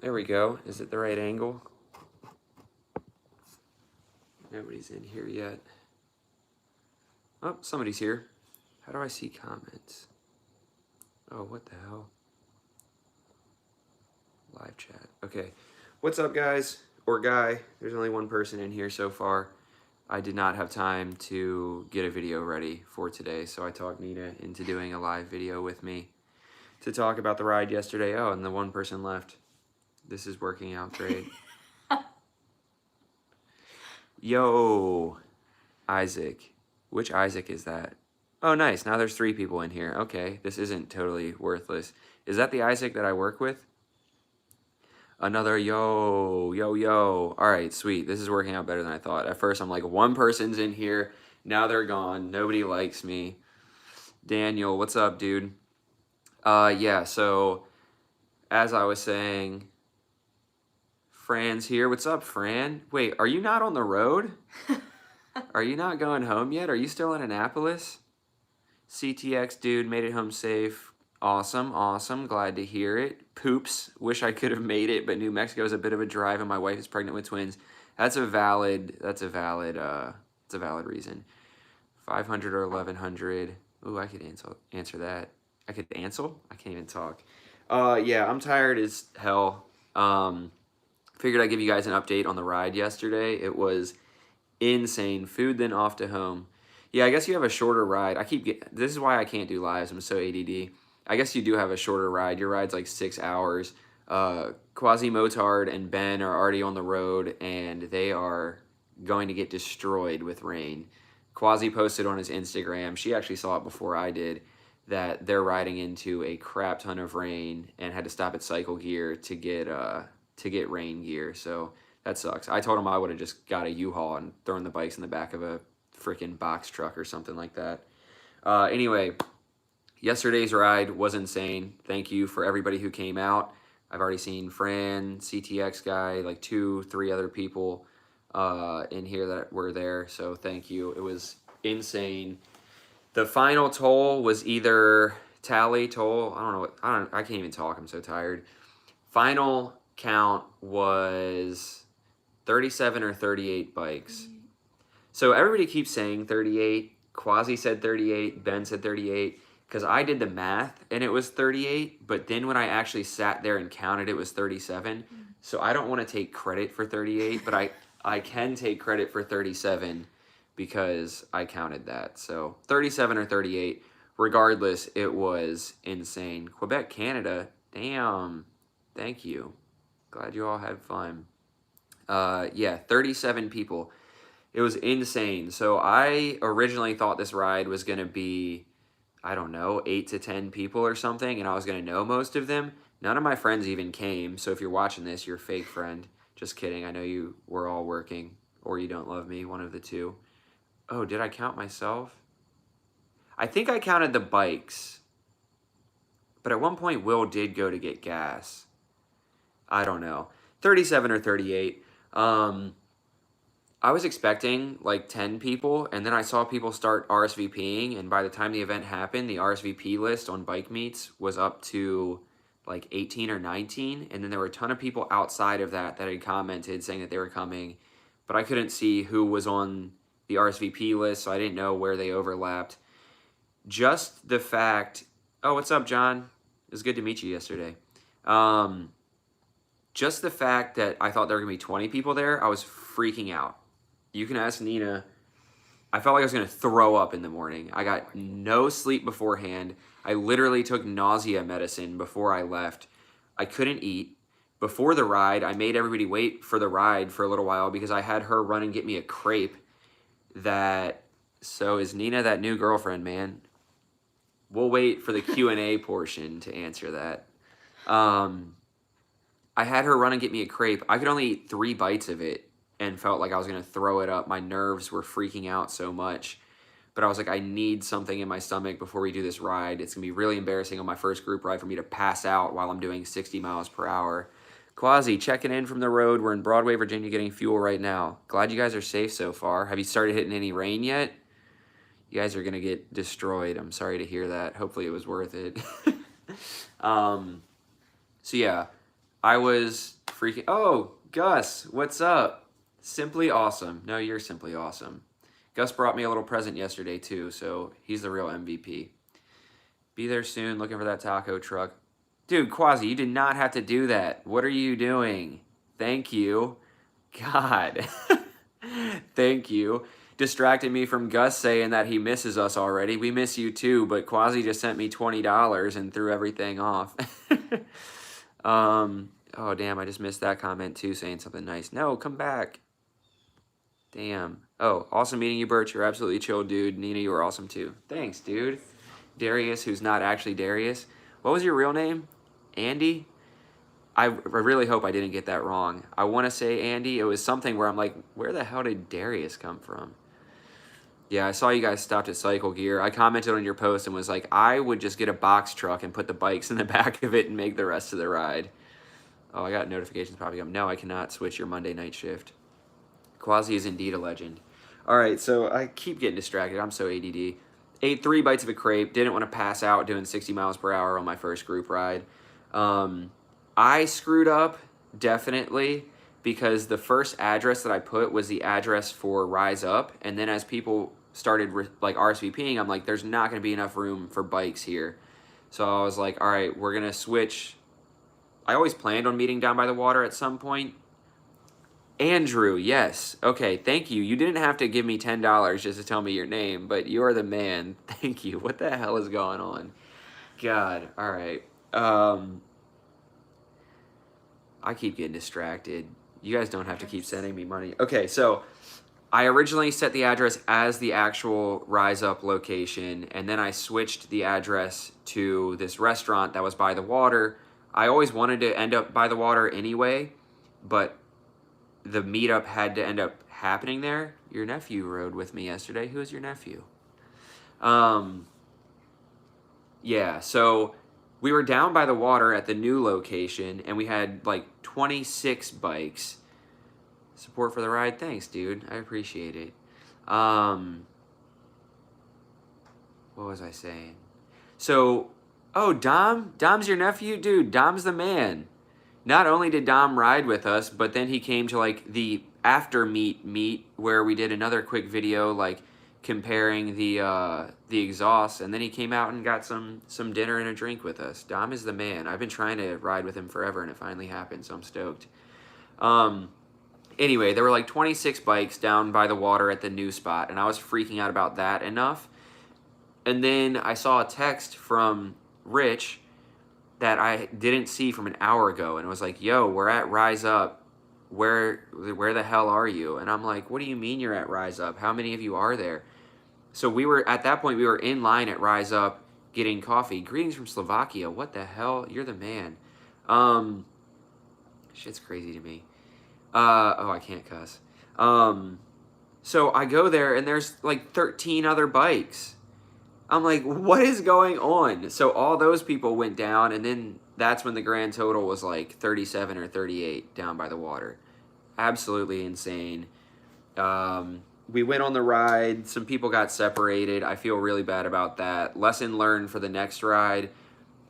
there we go. Is it the right angle? Nobody's in here yet. Oh, somebody's here. How do I see comments? Oh, what the hell? Live chat. Okay. What's up, guys? Or guy. There's only one person in here so far. I did not have time to get a video ready for today, so I talked Nina into doing a live video with me to talk about the ride yesterday. Oh, and the one person left. This is working out great. Yo, Isaac. Which Isaac is that? Oh, nice. Now there's 3 people in here. Okay, this isn't totally worthless. Is that the Isaac that I work with? Another yo. All right, sweet. This is working out better than I thought. At first, I'm like, one person's in here. Now they're gone. Nobody likes me. Daniel, what's up, dude? Yeah, so as I was saying, Fran's here. What's up, Fran? Wait, are you not on the road? Are you not going home yet? Are you still in Annapolis? CTX, dude, made it home safe. Awesome. Glad to hear it. Poops. Wish I could have made it, but New Mexico is a bit of a drive, and my wife is pregnant with twins. That's a valid reason. 500 or 1100. Ooh, I could answer that. I could answer? I can't even talk. Yeah, I'm tired as hell. Figured I'd give you guys an update on the ride yesterday. It was insane. Food, then off to home. Yeah, I guess you have a shorter ride. This is why I can't do lives. I'm so ADD. I guess you do have a shorter ride. Your ride's like 6 hours. Quasi Motard and Ben are already on the road, and they are going to get destroyed with rain. Quasi posted on his Instagram, she actually saw it before I did, that they're riding into a crap ton of rain and had to stop at Cycle Gear to get rain gear. So that sucks. I told him I would have just got a U-Haul and thrown the bikes in the back of a freaking box truck or something like that. Anyway, yesterday's ride was insane. Thank you for everybody who came out. I've already seen Fran, CTX guy, like 2-3 other people in here that were there. So thank you. It was insane. The final toll was either tally toll. I can't even talk. I'm so tired. Final count was 37 or 38 bikes. So everybody keeps saying 38. Quasi said 38. Ben said 38. Because I did the math and it was 38. But then when I actually sat there and counted, it was 37. So I don't want to take credit for 38. But I can take credit for 37 because I counted that. So 37 or 38. Regardless, it was insane. Quebec, Canada. Damn. Thank you. Glad you all had fun. Yeah, 37 people. It was insane. So I originally thought this ride was going to be, I don't know, 8 to 10 people or something, and I was going to know most of them. None of my friends even came, so if you're watching this, you're a fake friend. Just kidding. I know you were all working, or you don't love me, one of the two. Oh, did I count myself? I think I counted the bikes. But at one point, Will did go to get gas. I don't know. 37 or 38. I was expecting like 10 people, and then I saw people start RSVPing, and by the time the event happened, the RSVP list on Bike Meets was up to like 18 or 19, and then there were a ton of people outside of that had commented saying that they were coming, but I couldn't see who was on the RSVP list, so I didn't know where they overlapped. Just the fact... Oh, what's up, John? It was good to meet you yesterday. Just the fact that I thought there were going to be 20 people there, I was freaking out. You can ask Nina. I felt like I was going to throw up in the morning. I got no sleep beforehand. I literally took nausea medicine before I left. I couldn't eat. Before the ride, I made everybody wait for the ride for a little while because I had her run and get me a crepe. So is Nina that new girlfriend, man? We'll wait for the Q&A portion to answer that. I had her run and get me a crepe. I could only eat 3 bites of it and felt like I was going to throw it up. My nerves were freaking out so much. But I was like, I need something in my stomach before we do this ride. It's going to be really embarrassing on my first group ride for me to pass out while I'm doing 60 miles per hour. Quasi, checking in from the road. We're in Broadway, Virginia, getting fuel right now. Glad you guys are safe so far. Have you started hitting any rain yet? You guys are going to get destroyed. I'm sorry to hear that. Hopefully it was worth it. So yeah, I was freaking... Oh, Gus, what's up? Simply awesome. No, you're simply awesome. Gus brought me a little present yesterday, too, so he's the real MVP. Be there soon, looking for that taco truck. Dude, Quasi, you did not have to do that. What are you doing? Thank you. God. Thank you. Distracted me from Gus saying that he misses us already. We miss you too, but Quasi just sent me $20 and threw everything off. Oh, damn, I just missed that comment too, saying something nice. No, come back. Damn. Oh, awesome meeting you, Bert. You're absolutely chill, dude. Nina, you were awesome too. Thanks, dude. Darius, who's not actually Darius. What was your real name? Andy? I really hope I didn't get that wrong. I want to say Andy. It was something where I'm like, where the hell did Darius come from? Yeah, I saw you guys stopped at Cycle Gear. I commented on your post and was like, I would just get a box truck and put the bikes in the back of it and make the rest of the ride. Oh, I got notifications popping up. No, I cannot switch your Monday night shift. Quasi is indeed a legend. All right, so I keep getting distracted. I'm so ADD. Ate 3 bites of a crepe. Didn't want to pass out doing 60 miles per hour on my first group ride. I screwed up, definitely, because the first address that I put was the address for Rise Up. And then as people started like RSVPing, I'm like, there's not going to be enough room for bikes here. So I was like, all right, we're going to switch. I always planned on meeting down by the water at some point. Andrew, yes. Okay, thank you. You didn't have to give me $10 just to tell me your name, but you're the man. Thank you. What the hell is going on? God, all right. I keep getting distracted. You guys don't have to keep sending me money. Okay, so I originally set the address as the actual Rise Up location, and then I switched the address to this restaurant that was by the water. I always wanted to end up by the water anyway, but the meetup had to end up happening there. Your nephew rode with me yesterday. Who is your nephew? Yeah, so we were down by the water at the new location, and we had like 26 bikes. Support for the ride. Thanks, dude. I appreciate it. What was I saying? So, oh, Dom's your nephew? Dude, Dom's the man. Not only did Dom ride with us, but then he came to like the after meet where we did another quick video like comparing the exhaust, and then he came out and got some dinner and a drink with us. Dom is the man. I've been trying to ride with him forever, and it finally happened, so I'm stoked. Anyway, there were like 26 bikes down by the water at the new spot, and I was freaking out about that enough. And then I saw a text from Rich that I didn't see from an hour ago, and it was like, yo, we're at Rise Up. Where the hell are you? And I'm like, what do you mean you're at Rise Up? How many of you are there? So we were, at that point, we were in line at Rise Up getting coffee. Greetings from Slovakia. What the hell? You're the man. Shit's crazy to me. Oh, I can't cuss. So I go there, and there's like 13 other bikes. I'm like, what is going on? So all those people went down, and then that's when the grand total was like 37 or 38 down by the water. Absolutely insane. We went on the ride. Some people got separated. I feel really bad about that. Lesson learned for the next ride.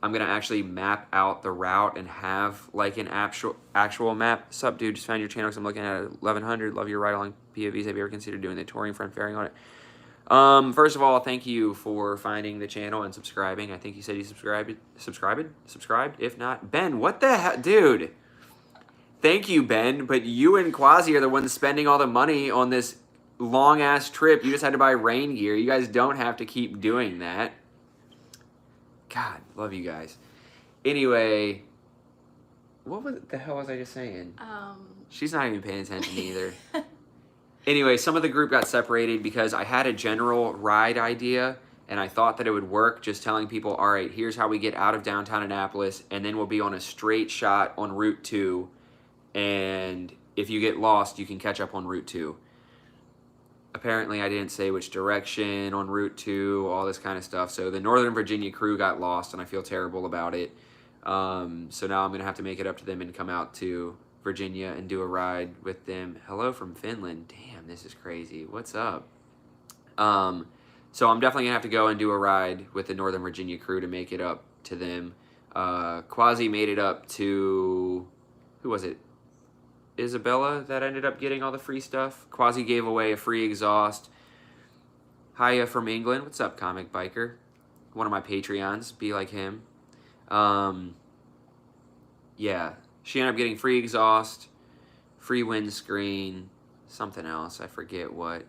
I'm going to actually map out the route and have like an actual map. Sup, dude? Just found your channel because I'm looking at 1100. Love your ride along POVs. Have you ever considered doing the touring front fairing on it? First of all, thank you for finding the channel and subscribing. I think you said you subscribed. If not, Ben, what the hell? Dude, thank you, Ben, but you and Quasi are the ones spending all the money on this long-ass trip. You just had to buy rain gear. You guys don't have to keep doing that. God, love you guys. Anyway, what the hell was I just saying? She's not even paying attention either. Anyway, some of the group got separated because I had a general ride idea, and I thought that it would work, just telling people, all right, here's how we get out of downtown Annapolis, and then we'll be on a straight shot on Route 2, and if you get lost, you can catch up on Route 2. Apparently, I didn't say which direction on Route 2, all this kind of stuff, so the Northern Virginia crew got lost, and I feel terrible about it. So now I'm going to have to make it up to them and come out to Virginia and do a ride with them. Hello from Finland. Damn, this is crazy. What's up? So I'm definitely gonna have to go and do a ride with the Northern Virginia crew to make it up to them. Quasi made it up to who was it? Isabella that ended up getting all the free stuff. Quasi gave away a free exhaust. Hiya from England. What's up, Comic Biker? One of my Patreons. Be like him. Yeah. She ended up getting free exhaust, free windscreen, something else. I forget what.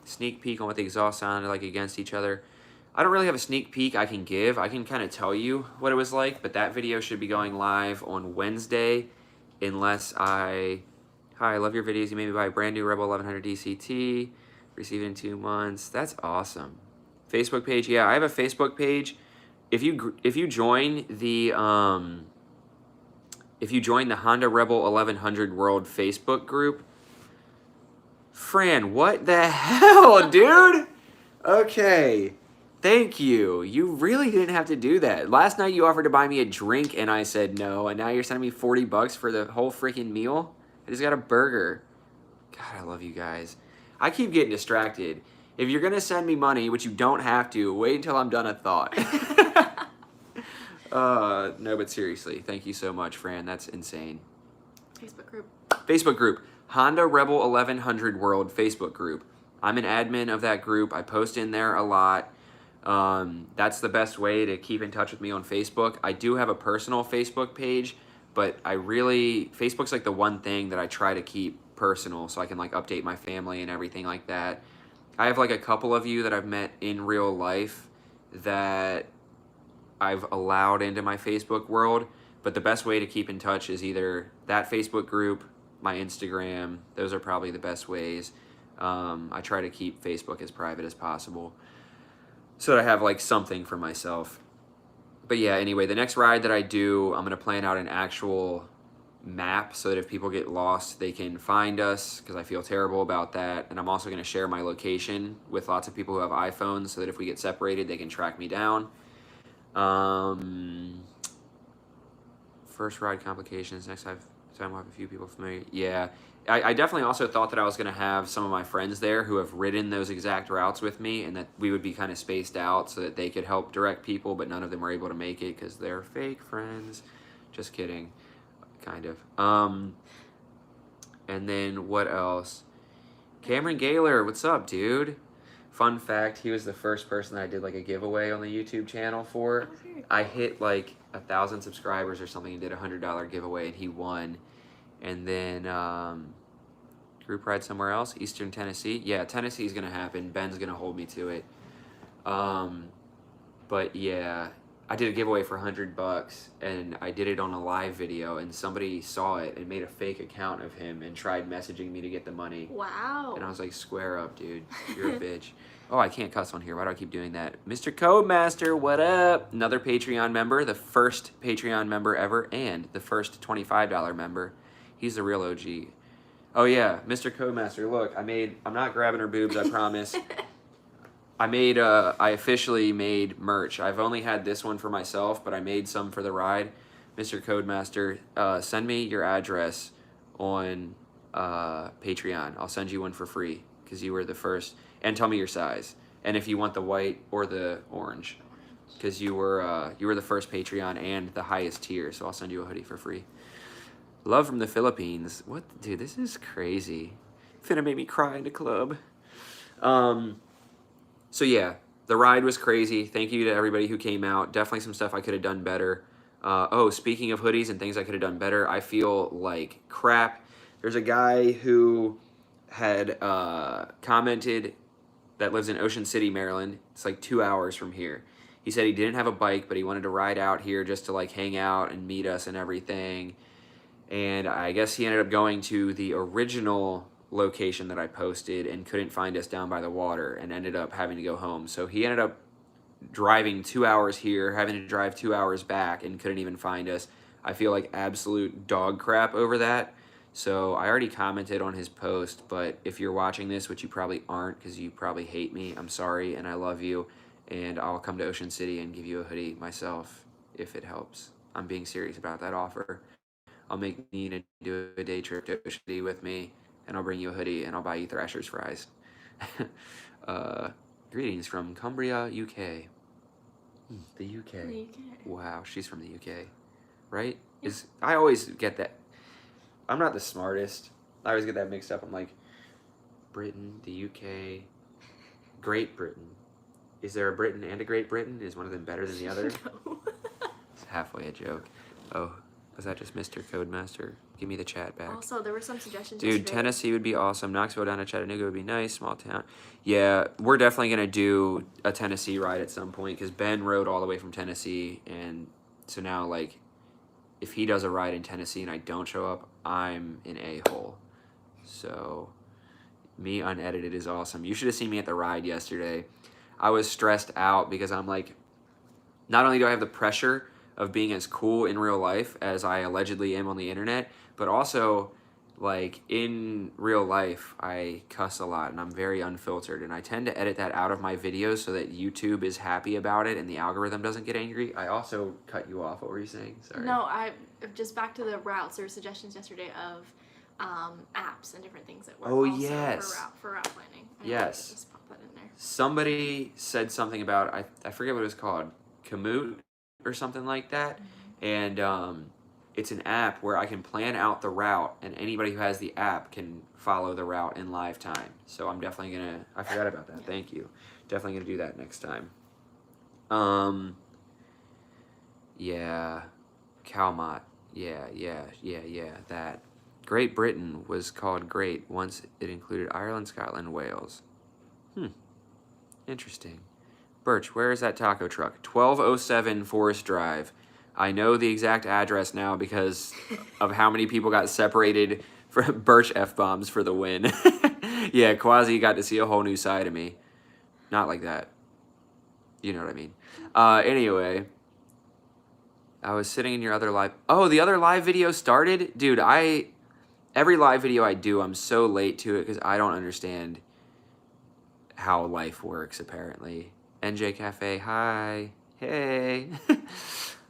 Sneak peek on what the exhaust sounded like against each other. I don't really have a sneak peek I can give. I can kind of tell you what it was like, but that video should be going live on Wednesday unless Hi, I love your videos. You made me buy a brand new Rebel 1100 DCT. Receive it in 2 months. That's awesome. Facebook page. Yeah, I have a Facebook page. If you join the Honda Rebel 1100 World Facebook group, Fran, what the hell, dude? Okay. Thank you. You really didn't have to do that. Last night you offered to buy me a drink and I said no, and now you're sending me 40 bucks for the whole freaking meal? I just got a burger. God, I love you guys. I keep getting distracted. If you're going to send me money, which you don't have to, wait until I'm done a thought. No, but seriously, thank you so much, Fran. That's insane. Facebook group. Facebook group. Honda Rebel 1100 World Facebook group. I'm an admin of that group. I post in there a lot. That's the best way to keep in touch with me on Facebook. I do have a personal Facebook page, but Facebook's like the one thing that I try to keep personal so I can like update my family and everything like that. I have like a couple of you that I've met in real life that I've allowed into my Facebook world, but the best way to keep in touch is either that Facebook group, my Instagram. Those are probably the best ways. I try to keep Facebook as private as possible so that I have like something for myself. But yeah, anyway, the next ride that I do, I'm going to plan out an actual map so that if people get lost, they can find us, because I feel terrible about that. And I'm also going to share my location with lots of people who have iPhones so that if we get separated, they can track me down. First ride complications. Next time we'll have a few people familiar. Yeah, I definitely also thought that I was going to have some of my friends there who have ridden those exact routes with me, and that we would be kind of spaced out so that they could help direct people, but none of them were able to make it because they're fake friends. Just kidding. Kind of. And then what else? Cameron Gaylor, what's up, dude? Fun fact, he was the first person that I did like a giveaway on the YouTube channel for. I hit like 1,000 subscribers or something and did a $100 giveaway, and he won. And then group ride somewhere else, Eastern Tennessee. Yeah, Tennessee's gonna happen. Ben's gonna hold me to it. But yeah, I did a giveaway for $100, and I did it on a live video, and somebody saw it and made a fake account of him and tried messaging me to get the money. Wow. And I was like, square up, dude. You're a bitch. Oh, I can't cuss on here. Why do I keep doing that? Mr. Codemaster, what up? Another Patreon member, the first Patreon member ever, and the first $25 member. He's the real OG. Oh yeah, Mr. Codemaster, look, I'm not grabbing her boobs, I promise. I officially made merch. I've only had this one for myself, but I made some for the ride. Mr. Codemaster, send me your address on Patreon. I'll send you one for free because you were the first. And tell me your size. And if you want the white or the orange, because you were the first Patreon and the highest tier, so I'll send you a hoodie for free. Love from the Philippines. What, dude? This is crazy. Finna make me cry in the club. So yeah, the ride was crazy. Thank you to everybody who came out. Definitely some stuff I could have done better. Oh, speaking of hoodies and things I could have done better, I feel like crap. There's a guy who had commented that lives in Ocean City, Maryland. It's like 2 hours from here. He said he didn't have a bike, but he wanted to ride out here just to like hang out and meet us and everything. And I guess he ended up going to the original location that I posted and couldn't find us down by the water and ended up having to go home. So he ended up driving 2 hours here, having to drive 2 hours back, and couldn't even find us. I feel like absolute dog crap over that. So I already commented on his post, but if you're watching this, which you probably aren't because you probably hate me, I'm sorry and I love you, and I'll come to Ocean City and give you a hoodie myself if it helps. I'm being serious about that offer. I'll make Nina do a day trip to Ocean City with me, and I'll bring you a hoodie, and I'll buy you Thrasher's fries. Greetings from Cumbria, UK. The UK. The UK. Wow, she's from the UK, right? I always get that. I'm not the smartest. I always get that mixed up. I'm like, Britain, the UK, Great Britain. Is there a Britain and a Great Britain? Is one of them better than the other? No. It's halfway a joke. Oh, was that just Mr. Codemaster? Give me the chat back. Also, there were some suggestions Dude, yesterday. Tennessee would be awesome. Knoxville down to Chattanooga would be nice. Small town. Yeah, we're definitely going to do a Tennessee ride at some point because Ben rode all the way from Tennessee. And so now, like, if he does a ride in Tennessee and I don't show up, I'm an a-hole. So, me unedited is awesome. You should have seen me at the ride yesterday. I was stressed out because I'm like, not only do I have the pressure of being as cool in real life as I allegedly am on the internet, but also, like, in real life, I cuss a lot and I'm very unfiltered. And I tend to edit that out of my videos so that YouTube is happy about it and the algorithm doesn't get angry. I also cut you off. What were you saying? Sorry. No, just back to the routes. There were suggestions yesterday of apps and different things that work also yes. for route planning. Yes. Just pop that in there. Somebody said something about, I forget what it was called, Komoot or something like that. Mm-hmm. And it's an app where I can plan out the route and anybody who has the app can follow the route in live time. So I'm definitely going to, I forgot about that. Yeah. Thank you. Definitely going to do that next time. Yeah. Calmot. Yeah, that. Great Britain was called Great once it included Ireland, Scotland, Wales. Interesting. Birch, where is that taco truck? 1207 Forest Drive. I know the exact address now because of how many people got separated from Birch F-bombs for the win. Yeah, Quasi got to see a whole new side of me. Not like that. You know what I mean. Anyway, I was sitting in your other live... Oh, the other live video started? Dude, every live video I do, I'm so late to it because I don't understand how life works, apparently. NJ Cafe, hi. Hey.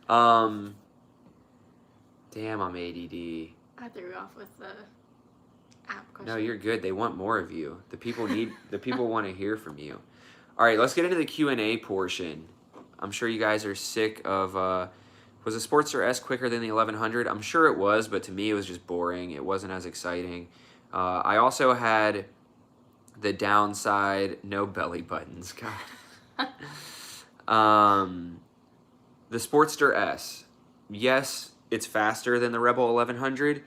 Damn, I'm ADD. I threw you off with the app question. No, you're good. They want more of you. The people want to hear from you. All right, let's get into the Q&A portion. I'm sure you guys are sick of, was the Sportster S quicker than the 1100? I'm sure it was, but to me it was just boring. It wasn't as exciting. I also had the downside, no belly buttons. God. The Sportster S. Yes, it's faster than the Rebel 1100,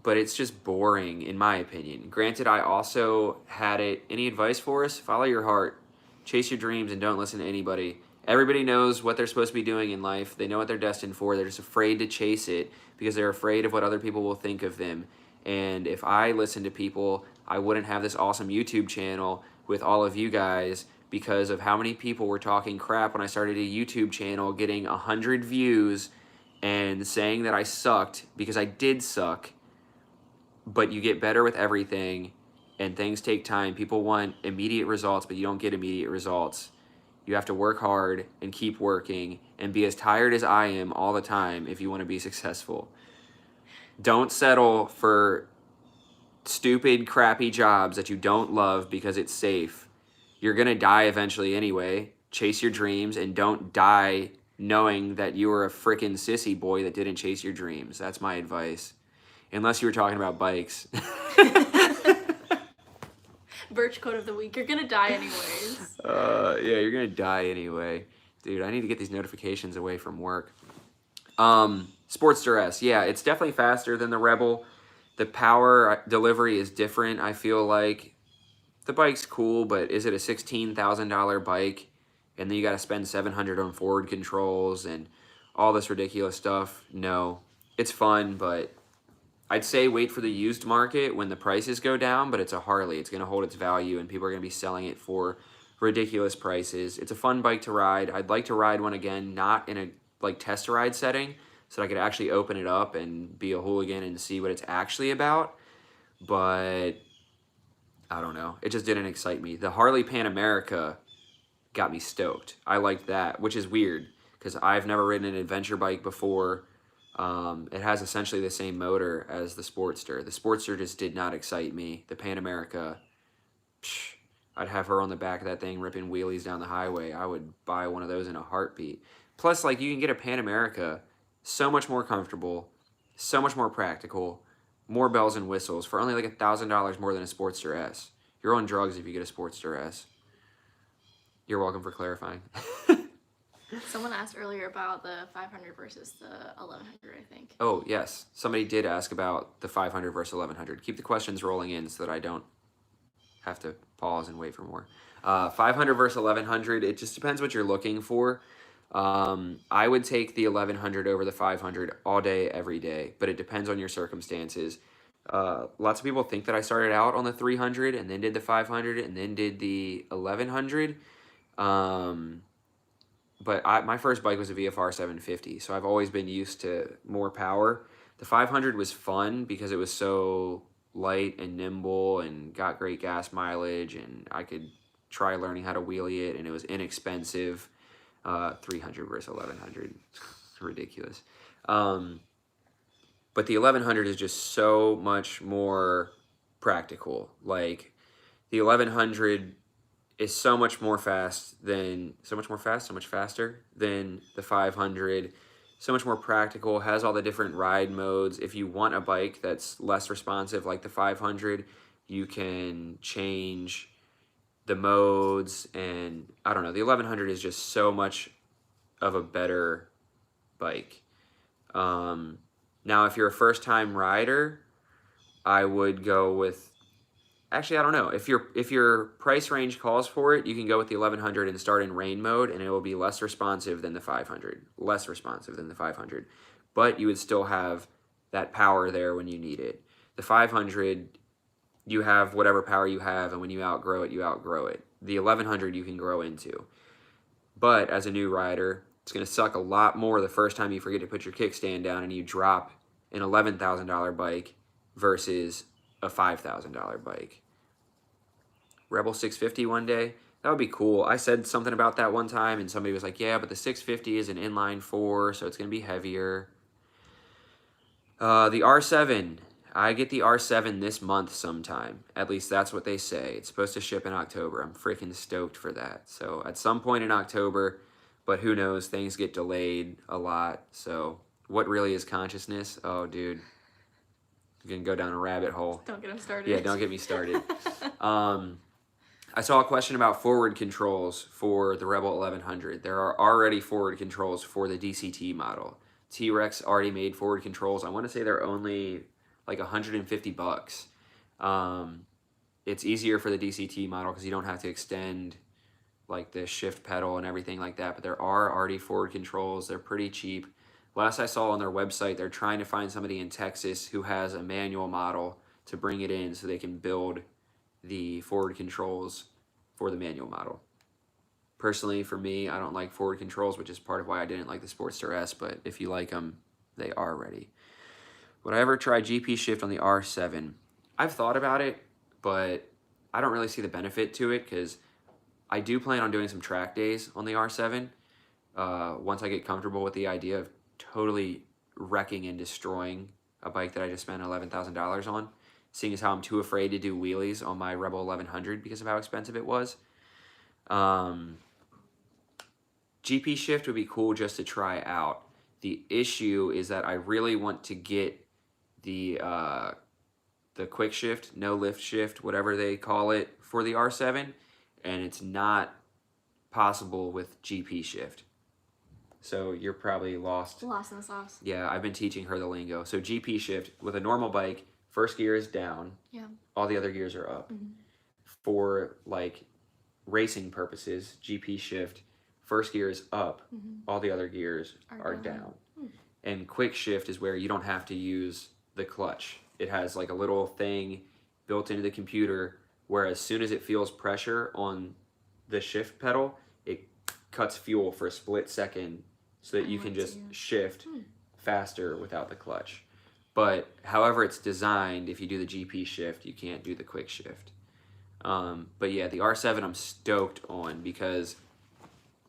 but it's just boring in my opinion. Granted, I also had it. Any advice for us? Follow your heart. Chase your dreams and don't listen to anybody. Everybody knows what they're supposed to be doing in life. They know what they're destined for. They're just afraid to chase it because they're afraid of what other people will think of them. And if I listened to people, I wouldn't have this awesome YouTube channel with all of you guys because of how many people were talking crap when I started a YouTube channel, getting 100 views and saying that I sucked because I did suck. But you get better with everything and things take time. People want immediate results, but you don't get immediate results. You have to work hard and keep working and be as tired as I am all the time if you want to be successful. Don't settle for stupid, crappy jobs that you don't love because it's safe. You're going to die eventually anyway. Chase your dreams and don't die knowing that you were a freaking sissy boy that didn't chase your dreams. That's my advice. Unless you were talking about bikes. Birch quote of the week. You're going to die anyways. Yeah, you're going to die anyway. Dude, I need to get these notifications away from work. Sportster S. Yeah, it's definitely faster than the Rebel. The power delivery is different, I feel like. The bike's cool, but is it a $16,000 bike? And then you got to spend $700 on forward controls and all this ridiculous stuff? No. It's fun, but I'd say wait for the used market when the prices go down, but it's a Harley. It's going to hold its value, and people are going to be selling it for ridiculous prices. It's a fun bike to ride. I'd like to ride one again, not in a test ride setting, so that I could actually open it up and be a hooligan and see what it's actually about. But I don't know. It just didn't excite me. The Harley Pan America got me stoked. I liked that, which is weird because I've never ridden an adventure bike before. It has essentially the same motor as the Sportster. The Sportster just did not excite me. The Pan America, I'd have her on the back of that thing ripping wheelies down the highway. I would buy one of those in a heartbeat. Plus, like, you can get a Pan America so much more comfortable, so much more practical, more bells and whistles for only like $1,000 more than a Sportster S. You're on drugs if you get a Sportster S. You're welcome for clarifying. Someone asked earlier about the 500 versus the 1100, I think. Oh, yes. Somebody did ask about the 500 versus 1100. Keep the questions rolling in so that I don't have to pause and wait for more. 500 versus 1100, it just depends what you're looking for. I would take the 1100 over the 500 all day, every day, but it depends on your circumstances. Lots of people think that I started out on the 300 and then did the 500 and then did the 1100. But my first bike was a VFR 750, so I've always been used to more power. The 500 was fun because it was so light and nimble and got great gas mileage, and I could try learning how to wheelie it, and it was inexpensive. 300 versus 1100, ridiculous. But the 1100 is just so much more practical. Like the 1100 is so much faster than the 500. So much more practical, has all the different ride modes. If you want a bike that's less responsive like the 500, you can change the modes, and I don't know, the 1100 is just so much of a better bike. Now if you're a first time rider, I would go with, actually, I don't know. If your price range calls for it, you can go with the 1100 and start in rain mode, and it will be less responsive than the 500. Less responsive than the 500. But you would still have that power there when you need it. The 500, you have whatever power you have, and when you outgrow it, you outgrow it. The 1100 you can grow into. But as a new rider, it's going to suck a lot more the first time you forget to put your kickstand down and you drop an $11,000 bike versus a $5,000 bike. Rebel 650 one day, that would be cool. I said something about that one time, and somebody was like, yeah, but the 650 is an inline 4, so it's going to be heavier. The R7, I get the R7 this month sometime. At least that's what they say. It's supposed to ship in October. I'm freaking stoked for that. So at some point in October, but who knows, things get delayed a lot. So what really is consciousness? Oh, dude. You can go down a rabbit hole. Don't get him started. Yeah, don't get me started. I saw a question about forward controls for the Rebel 1100. There are already forward controls for the DCT model. T-Rex already made forward controls. I want to say they're only like $150. It's easier for the DCT model because you don't have to extend like the shift pedal and everything like that, but there are already forward controls. They're pretty cheap. Last I saw on their website, they're trying to find somebody in Texas who has a manual model to bring it in so they can build the forward controls for the manual model. Personally, for me, I don't like forward controls, which is part of why I didn't like the Sportster S, but if you like them, they are ready. Would I ever try GP shift on the R7? I've thought about it, but I don't really see the benefit to it because I do plan on doing some track days on the R7 once I get comfortable with the idea of totally wrecking and destroying a bike that I just spent $11,000 on, seeing as how I'm too afraid to do wheelies on my Rebel 1100 because of how expensive it was. GP shift would be cool just to try out. The issue is that I really want to get the quick shift, no lift shift, whatever they call it, for the R7, and it's not possible with GP shift. So you're probably lost. Lost in the sauce. Yeah, I've been teaching her the lingo. So GP shift, with a normal bike, first gear is down. Yeah. All the other gears are up. Mm-hmm. For like racing purposes, GP shift, first gear is up. Mm-hmm. All the other gears are down. And quick shift is where you don't have to use the clutch. It has like a little thing built into the computer where as soon as it feels pressure on the shift pedal, it cuts fuel for a split second so that you can just shift faster without the clutch. But however it's designed, if you do the GP shift, you can't do the quick shift. But yeah, the R7 I'm stoked on because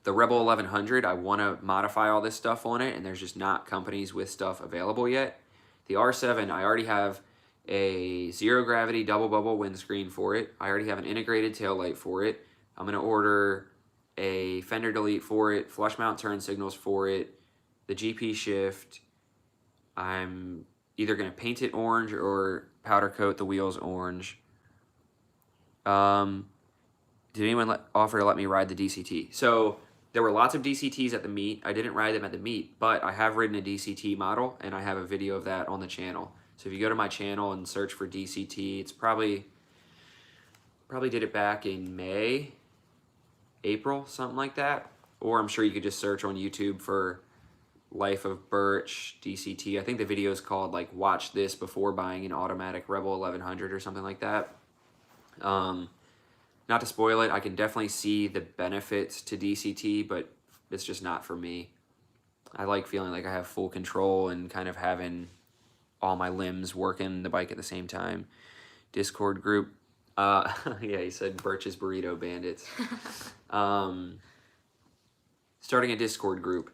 the Rebel 1100, I want to modify all this stuff on it, and there's just not companies with stuff available yet. The R7, I already have a zero gravity double bubble windscreen for it. I already have an integrated taillight for it. I'm going to order a fender delete for it, flush mount turn signals for it, the GP shift, I'm either going to paint it orange or powder coat the wheels orange. Did anyone offer to let me ride the DCT? So there were lots of DCTs at the meet. I didn't ride them at the meet, but I have ridden a DCT model, and I have a video of that on the channel. So if you go to my channel and search for DCT, it's probably did it back in May, April, something like that. Or I'm sure you could just search on YouTube for Life of Birch DCT. I think the video is called like "Watch This Before Buying an Automatic Rebel 1100" or something like that. Not to spoil it, I can definitely see the benefits to DCT, but it's just not for me. I like feeling like I have full control and kind of having all my limbs working the bike at the same time. Discord group. Yeah, he said Birch's Burrito Bandits. Starting a Discord group.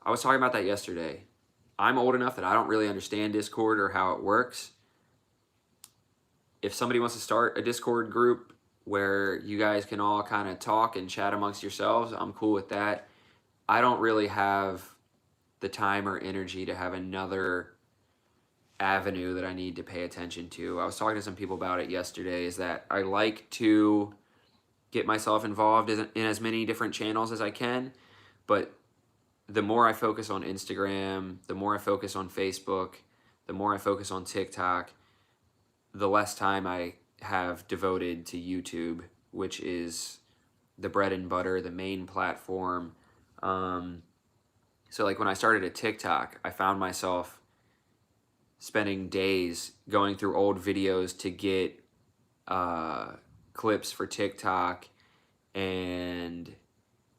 I was talking about that yesterday. I'm old enough that I don't really understand Discord or how it works. If somebody wants to start a Discord group where you guys can all kind of talk and chat amongst yourselves, I'm cool with that. I don't really have the time or energy to have another avenue that I need to pay attention to. I was talking to some people about it yesterday, is that I like to get myself involved in as many different channels as I can, but the more I focus on Instagram, the more I focus on Facebook, the more I focus on TikTok, the less time I have devoted to YouTube, which is the bread and butter, the main platform. So like when I started at TikTok, I found myself spending days going through old videos to get clips for TikTok, and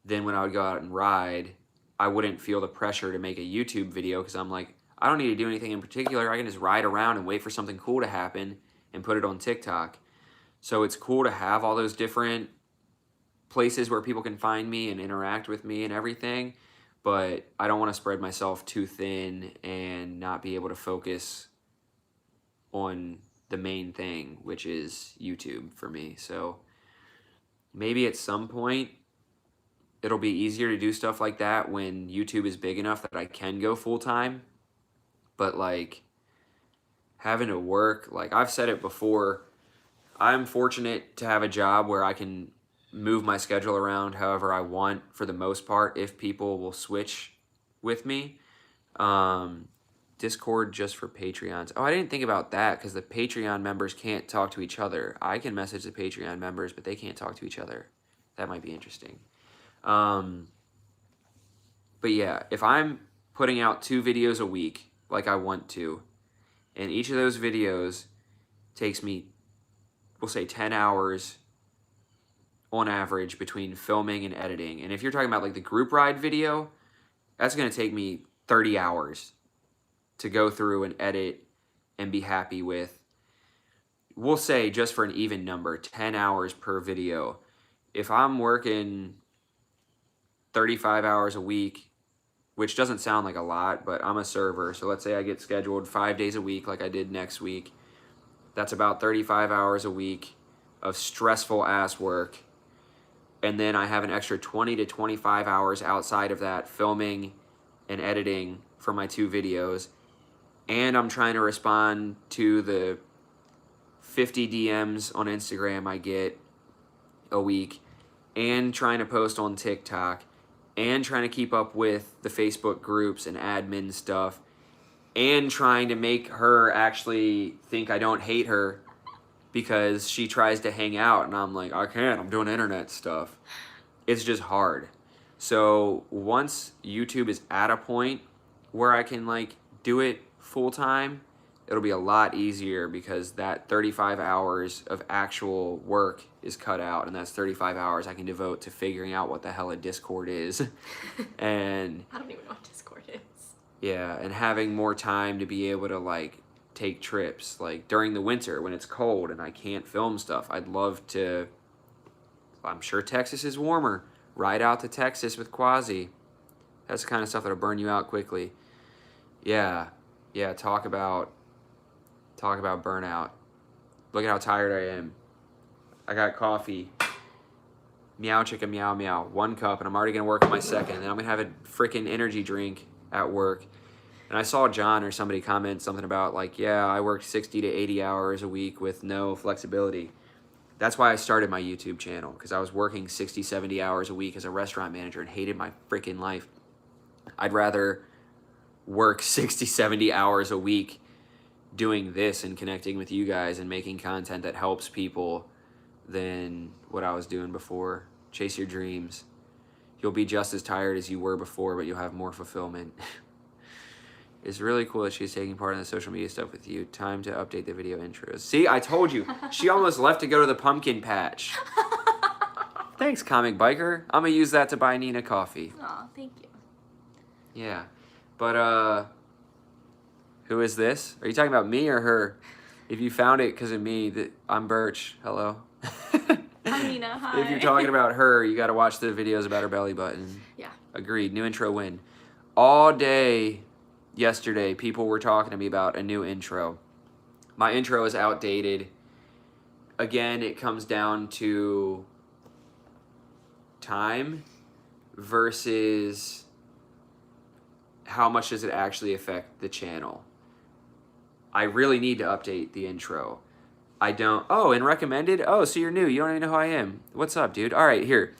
then when I would go out and ride, I wouldn't feel the pressure to make a YouTube video because I'm like, I don't need to do anything in particular. I can just ride around and wait for something cool to happen and put it on TikTok. So it's cool to have all those different places where people can find me and interact with me and everything, but I don't want to spread myself too thin and not be able to focus on the main thing, which is YouTube for me. So maybe at some point it'll be easier to do stuff like that when YouTube is big enough that I can go full time. But like having to work, like I've said it before, I'm fortunate to have a job where I can move my schedule around however I want for the most part if people will switch with me. Discord just for Patreons. Oh, I didn't think about that because the Patreon members can't talk to each other. I can message the Patreon members, but they can't talk to each other. That might be interesting. But yeah, if I'm putting out 2 videos a week like I want to, and each of those videos takes me, we'll say 10 hours on average between filming and editing. And if you're talking about like the group ride video, that's going to take me 30 hours to go through and edit and be happy with. We'll say, just for an even number, 10 hours per video. If I'm working 35 hours a week, which doesn't sound like a lot, but I'm a server. So let's say I get scheduled 5 days a week like I did next week. That's about 35 hours a week of stressful ass work. And then I have an extra 20 to 25 hours outside of that filming and editing for my 2 videos. And I'm trying to respond to the 50 DMs on Instagram I get a week, and trying to post on TikTok, and trying to keep up with the Facebook groups and admin stuff, and trying to make her actually think I don't hate her because she tries to hang out and I'm like, I can't, I'm doing internet stuff. It's just hard. So once YouTube is at a point where I can like do it full time, it'll be a lot easier because that 35 hours of actual work is cut out, and that's 35 hours I can devote to figuring out what the hell a Discord is. And I don't even know what Discord is. yeah, and having more time to be able to like take trips. Like during the winter when it's cold and I can't film stuff, I'd love to, I'm sure Texas is warmer, ride out to Texas with Quasi. That's the kind of stuff that'll burn you out quickly. Yeah, talk about burnout. Look at how tired I am. I got coffee. Meow chicken meow meow. 1 cup, and I'm already gonna work on my second. And then I'm gonna have a freaking energy drink at work. And I saw John or somebody comment something about like, yeah, I worked 60 to 80 hours a week with no flexibility. That's why I started my YouTube channel, because I was working 60, 70 hours a week as a restaurant manager and hated my freaking life. I'd rather work 60, 70 hours a week doing this and connecting with you guys and making content that helps people than what I was doing before. Chase your dreams. You'll be just as tired as you were before, but you'll have more fulfillment. It's really cool that she's taking part in the social media stuff with you. Time to update the video intros. See, I told you. She almost left to go to the pumpkin patch. Thanks, Comic Biker. I'm going to use that to buy Nina coffee. Aw, thank you. Yeah. But, who is this? Are you talking about me or her? If you found it because of me, I'm Birch. Hello. I'm Nina. Hi. If you're talking about her, you got to watch the videos about her belly button. Yeah. Agreed. New intro win. All day yesterday, people were talking to me about a new intro. My intro is outdated. Again, it comes down to time versus how much does it actually affect the channel. I really need to update the intro. I don't. Oh, and recommended? Oh, so you're new. You don't even know who I am. What's up, dude? All right, here.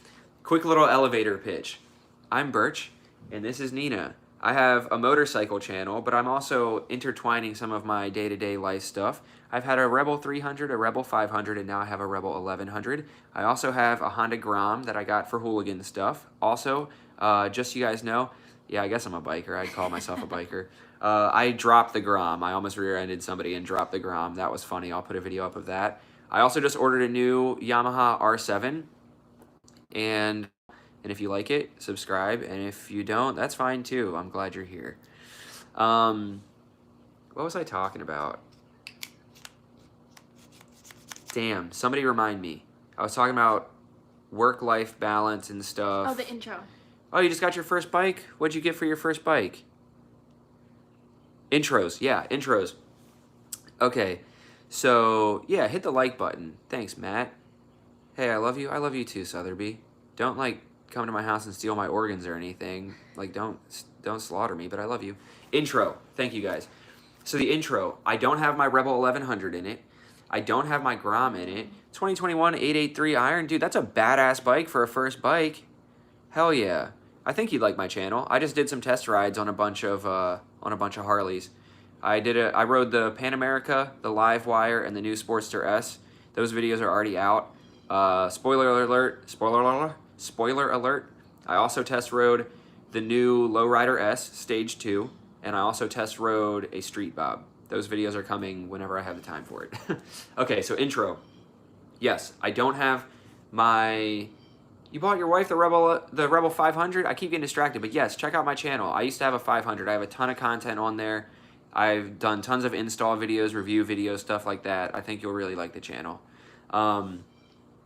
Quick little elevator pitch. I'm Birch, and this is Nina. I have a motorcycle channel, but I'm also intertwining some of my day-to-day life stuff. I've had a Rebel 300, a Rebel 500, and now I have a Rebel 1100. I also have a Honda Grom that I got for hooligan stuff. Also, just so you guys know, yeah, I guess I'm a biker. I'd call myself a biker. I dropped the Grom. I almost rear-ended somebody and dropped the Grom. That was funny. I'll put a video up of that. I also just ordered a new Yamaha R7. And if you like it, subscribe. And if you don't, that's fine too. I'm glad you're here. What was I talking about? Damn, somebody remind me. I was talking about work-life balance and stuff. Oh, the intro. Oh, you just got your first bike? What'd you get for your first bike? Intros. Yeah, intros. Okay, so yeah, hit the like button. Thanks, Matt. Hey, I love you. I love you too, Sotheby. Don't like come to my house and steal my organs or anything. Like don't slaughter me, but I love you. Intro. Thank you guys. So the intro, I don't have my Rebel 1100 in it. I don't have my Grom in it. 2021 883 Iron. Dude, that's a badass bike for a first bike. Hell yeah. I think you'd like my channel. I just did some test rides on a bunch of Harleys. I rode the Pan America, the Live Wire, and the new Sportster S. Those videos are already out. Spoiler alert. I also test rode the new Lowrider S Stage 2, and I also test rode a Street Bob. Those videos are coming whenever I have the time for it. Okay, so intro. Yes, I don't have my... You bought your wife the Rebel 500? I keep getting distracted, but yes, check out my channel. I used to have a 500. I have a ton of content on there. I've done tons of install videos, review videos, stuff like that. I think you'll really like the channel.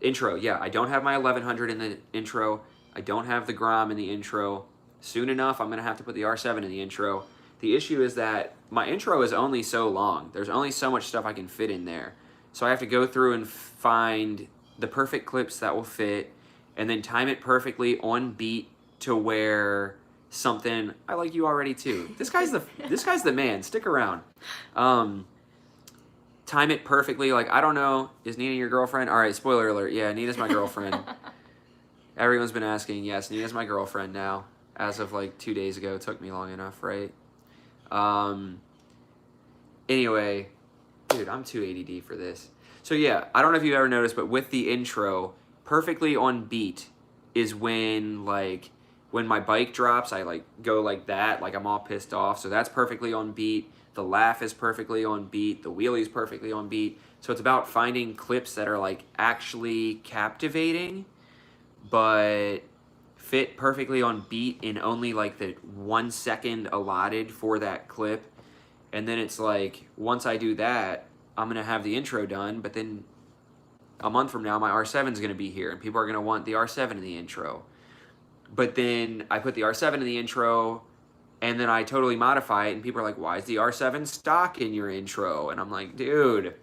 Intro, yeah, I don't have my 1100 in the intro. I don't have the Grom in the intro. Soon enough, I'm going to have to put the R7 in the intro. The issue is that my intro is only so long. There's only so much stuff I can fit in there. So I have to go through and find the perfect clips that will fit and then time it perfectly on beat to where something... I like you already too. This guy's the man. Stick around. Time it perfectly. Like, I don't know. Is Nina your girlfriend? All right, spoiler alert. Yeah, Nina's my girlfriend. Everyone's been asking. Yes, Nina's my girlfriend now. As of like 2 days ago. It took me long enough, right? Anyway, dude, I'm too ADD for this. So yeah, I don't know if you've ever noticed, but with the intro, perfectly on beat is when my bike drops, I like go like that, like I'm all pissed off. So that's perfectly on beat. The laugh is perfectly on beat. The wheelie's perfectly on beat. So it's about finding clips that are like actually captivating, but fit perfectly on beat in only like the 1 second allotted for that clip. And then it's like, once I do that, I'm going to have the intro done, but then a month from now, my R7 is going to be here, and people are going to want the R7 in the intro. But then I put the R7 in the intro, and then I totally modify it, and people are like, why is the R7 stock in your intro? And I'm like, dude.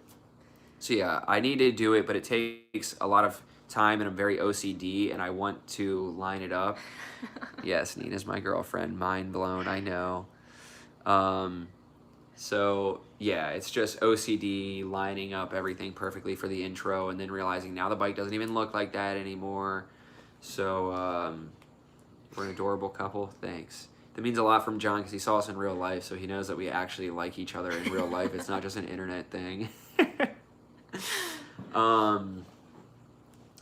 So yeah, I need to do it, but it takes a lot of time and I'm very OCD and I want to line it up. Yes, Nina's my girlfriend. Mind blown, I know. So yeah, it's just OCD lining up everything perfectly for the intro and then realizing now the bike doesn't even look like that anymore. So we're an adorable couple. Thanks. That means a lot from John because he saw us in real life, so he knows that we actually like each other in real life. It's not just an internet thing.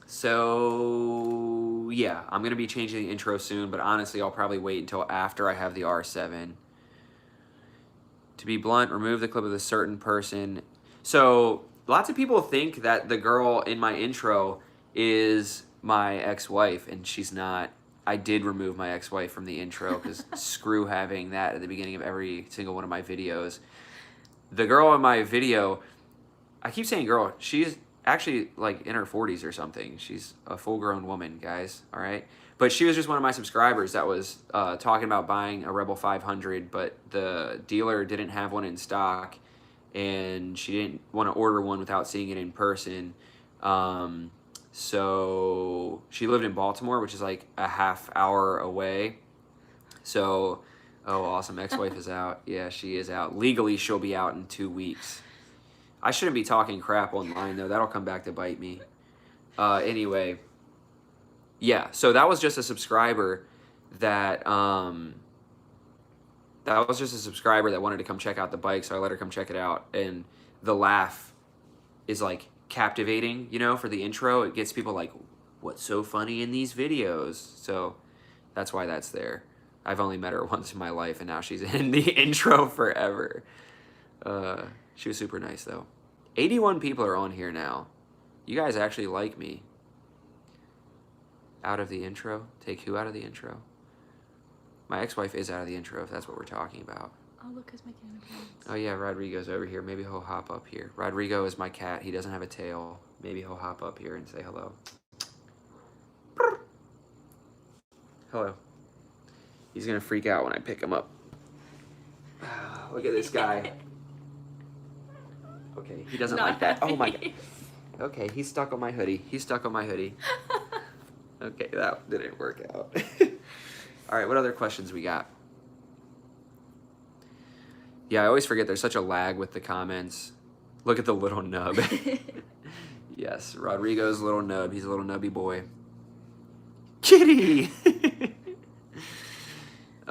So yeah, I'm gonna be changing the intro soon, but honestly, I'll probably wait until after I have the R7. To be blunt, remove the clip of a certain person. So lots of people think that the girl in my intro is my ex-wife, and she's not. I did remove my ex-wife from the intro because screw having that at the beginning of every single one of my videos. The girl in my video, I keep saying girl, she's actually like in her 40s or something. She's a full-grown woman, guys, all right? But she was just one of my subscribers that was talking about buying a Rebel 500, but the dealer didn't have one in stock, and she didn't want to order one without seeing it in person. So she lived in Baltimore, which is like a half hour away. So, oh, awesome. Ex-wife is out. Yeah, she is out. Legally, she'll be out in 2 weeks. I shouldn't be talking crap online, though. That'll come back to bite me. Anyway, yeah, so that was just a subscriber that wanted to come check out the bike, so I let her come check it out. And the laugh is like captivating, you know, for the intro. It gets people like, what's so funny in these videos? So that's why that's there. I've only met her once in my life, and now she's in the intro forever. She was super nice, though. 81 people are on here now. You guys actually like me. Out of the intro? Take who out of the intro? My ex-wife is out of the intro, if that's what we're talking about. Oh, look who's making an appearance. Oh, yeah, Rodrigo's over here. Maybe he'll hop up here. Rodrigo is my cat. He doesn't have a tail. Maybe he'll hop up here and say hello. Hello. He's going to freak out when I pick him up. Look at this guy. Okay, he doesn't like that. Oh, my God. Okay, he's stuck on my hoodie. He's stuck on my hoodie. Okay, that didn't work out. All right, what other questions we got? Yeah, I always forget there's such a lag with the comments. Look at the little nub. Yes, Rodrigo's little nub. He's a little nubby boy. Kitty!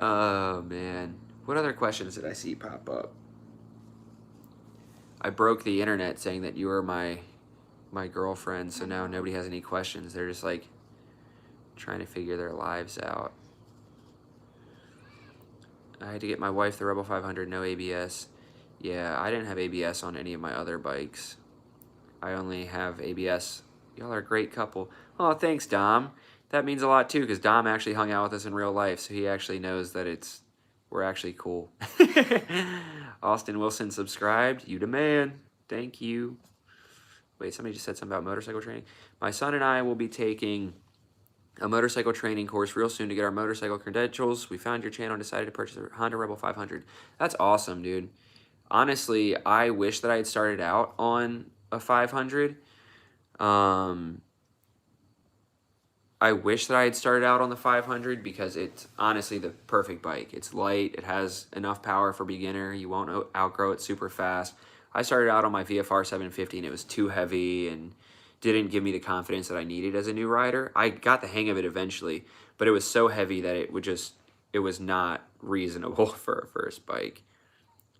Oh, man. What other questions did I see pop up? I broke the internet saying that you were my girlfriend, so now nobody has any questions. They're just like trying to figure their lives out. I had to get my wife the Rebel 500, no ABS. Yeah, I didn't have ABS on any of my other bikes. I only have ABS. Y'all are a great couple. Oh, thanks, Dom. That means a lot, too, because Dom actually hung out with us in real life, so he actually knows that we're actually cool. Austin Wilson subscribed. You the man. Thank you. Wait, somebody just said something about motorcycle training. My son and I will be taking a motorcycle training course real soon to get our motorcycle credentials. We found your channel and decided to purchase a Honda Rebel 500. That's awesome, dude. Honestly, I wish that I had started out on a 500. I wish that I had started out on the 500 because it's honestly the perfect bike. It's light. It has enough power for beginner. You won't outgrow it super fast. I started out on my VFR 750 and it was too heavy and didn't give me the confidence that I needed as a new rider. I got the hang of it eventually, but it was so heavy that it was not reasonable for a first bike.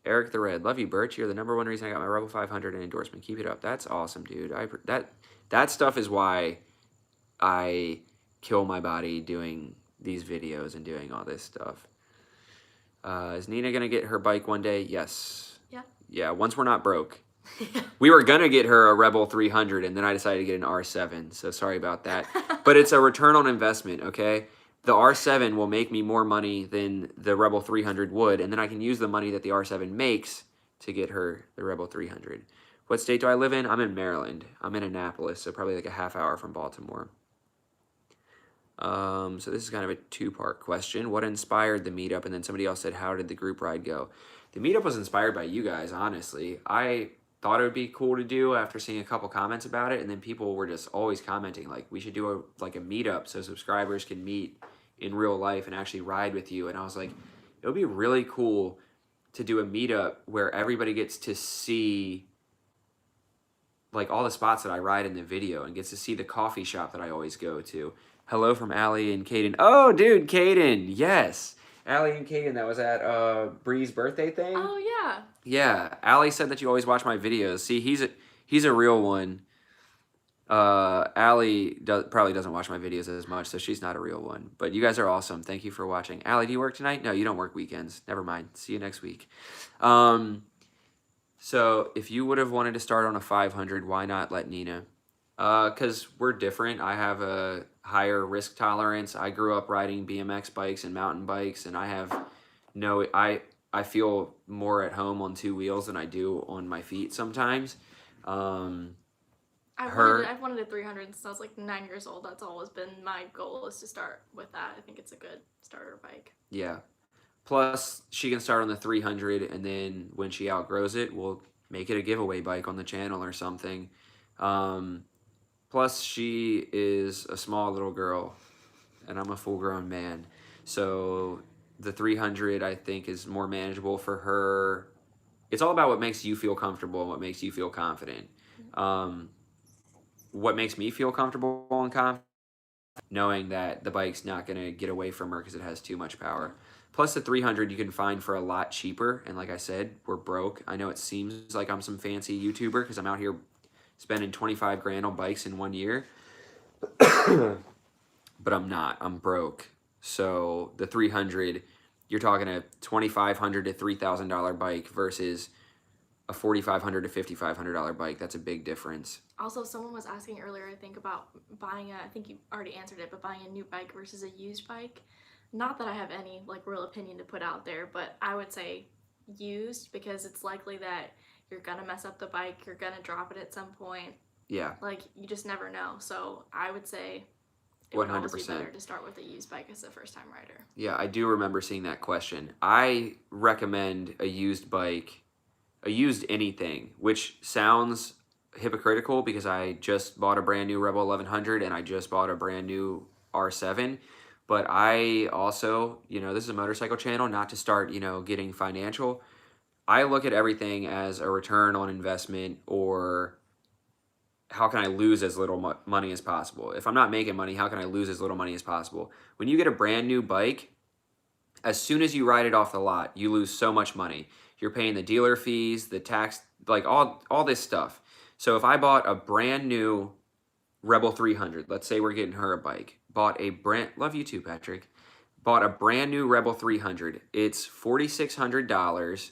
Eric the Red, love you, Birch. You're the #1 reason I got my Rebel 500 and endorsement. Keep it up. That's awesome, dude. That stuff is why I kill my body doing these videos and doing all this stuff. Is Nina gonna get her bike one day? Yes. Yeah. Yeah, once we're not broke. We were gonna get her a Rebel 300 and then I decided to get an R7, so sorry about that. But it's a return on investment, okay? The R7 will make me more money than the Rebel 300 would, and then I can use the money that the R7 makes to get her the Rebel 300. What state do I live in? I'm in Maryland. I'm in Annapolis, so probably like a half hour from Baltimore. So this is kind of a two-part question. What inspired the meetup? And then somebody else said, how did the group ride go? The meetup was inspired by you guys, honestly. I thought it would be cool to do after seeing a couple comments about it, and then people were just always commenting like we should do a meetup so subscribers can meet in real life and actually ride with you. And I was like, it would be really cool to do a meetup where everybody gets to see like all the spots that I ride in the video and gets to see the coffee shop that I always go to. Hello from Allie and Caden. Oh, dude, Caden, yes. Allie and Caden, that was at Bree's birthday thing. Oh yeah. Yeah, Allie said that you always watch my videos. See, he's a real one. Allie probably doesn't watch my videos as much, so she's not a real one. But you guys are awesome. Thank you for watching. Allie, do you work tonight? No, you don't work weekends. Never mind. See you next week. So if you would have wanted to start on a 500, why not let Nina? Because we're different. I have a higher risk tolerance. I grew up riding BMX bikes and mountain bikes, and I feel more at home on two wheels than I do on my feet sometimes. I've wanted a 300 since I was like 9 years old. That's always been my goal, is to start with that. I think it's a good starter bike. Yeah. Plus, she can start on the 300, and then when she outgrows it, we'll make it a giveaway bike on the channel or something. Plus, she is a small little girl, and I'm a full-grown man. So the 300, I think, is more manageable for her. It's all about what makes you feel comfortable and what makes you feel confident. What makes me feel comfortable and confident, knowing that the bike's not going to get away from her because it has too much power. Plus, the 300 you can find for a lot cheaper. And like I said, we're broke. I know it seems like I'm some fancy YouTuber because I'm out here spending 25 grand on bikes in 1 year. But I'm not. I'm broke. So the 300, you're talking a $2,500 to $3,000 bike versus a $4,500 to $5,500 bike. That's a big difference. Also, someone was asking earlier, I think, about buying I think you already answered it, but buying a new bike versus a used bike. Not that I have any like real opinion to put out there, but I would say used, because it's likely that you're gonna mess up the bike, you're gonna drop it at some point. Yeah. Like, you just never know. So I would say it would always be better to start with a used bike as a first-time rider. Yeah, I do remember seeing that question. I recommend a used bike, a used anything, which sounds hypocritical because I just bought a brand new Rebel 1100 and I just bought a brand new R7. But I also, this is a motorcycle channel, not to start, getting financial. I look at everything as a return on investment, or how can I lose as little money as possible? If I'm not making money, how can I lose as little money as possible? When you get a brand new bike, as soon as you ride it off the lot, you lose so much money. You're paying the dealer fees, the tax, like all this stuff. So if I bought a brand new Rebel 300, let's say we're getting her a bike, love you too, Patrick, bought a brand new Rebel 300. It's $4,600.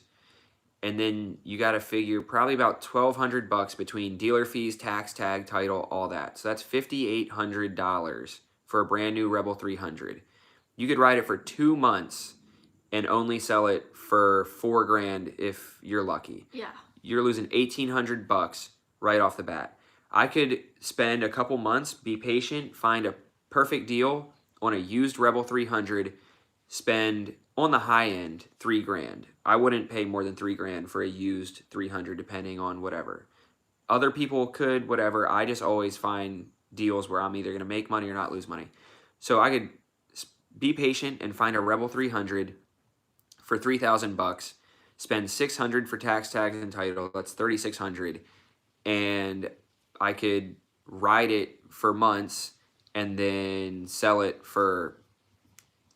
And then you got to figure probably about $1,200 between dealer fees, tax, tag, title, all that. So that's $5,800 for a brand new Rebel 300. You could ride it for 2 months and only sell it for $4 grand if you're lucky. Yeah. You're losing $1,800 right off the bat. I could spend a couple months, be patient, find a perfect deal on a used Rebel 300, spend on the high end $3 grand. I wouldn't pay more than $3 grand for a used 300, depending on whatever. Other people could, whatever. I just always find deals where I'm either going to make money or not lose money. So I could be patient and find a Rebel 300 for $3,000, spend $600 for tax, tags, and title. That's $3,600, and I could ride it for months and then sell it for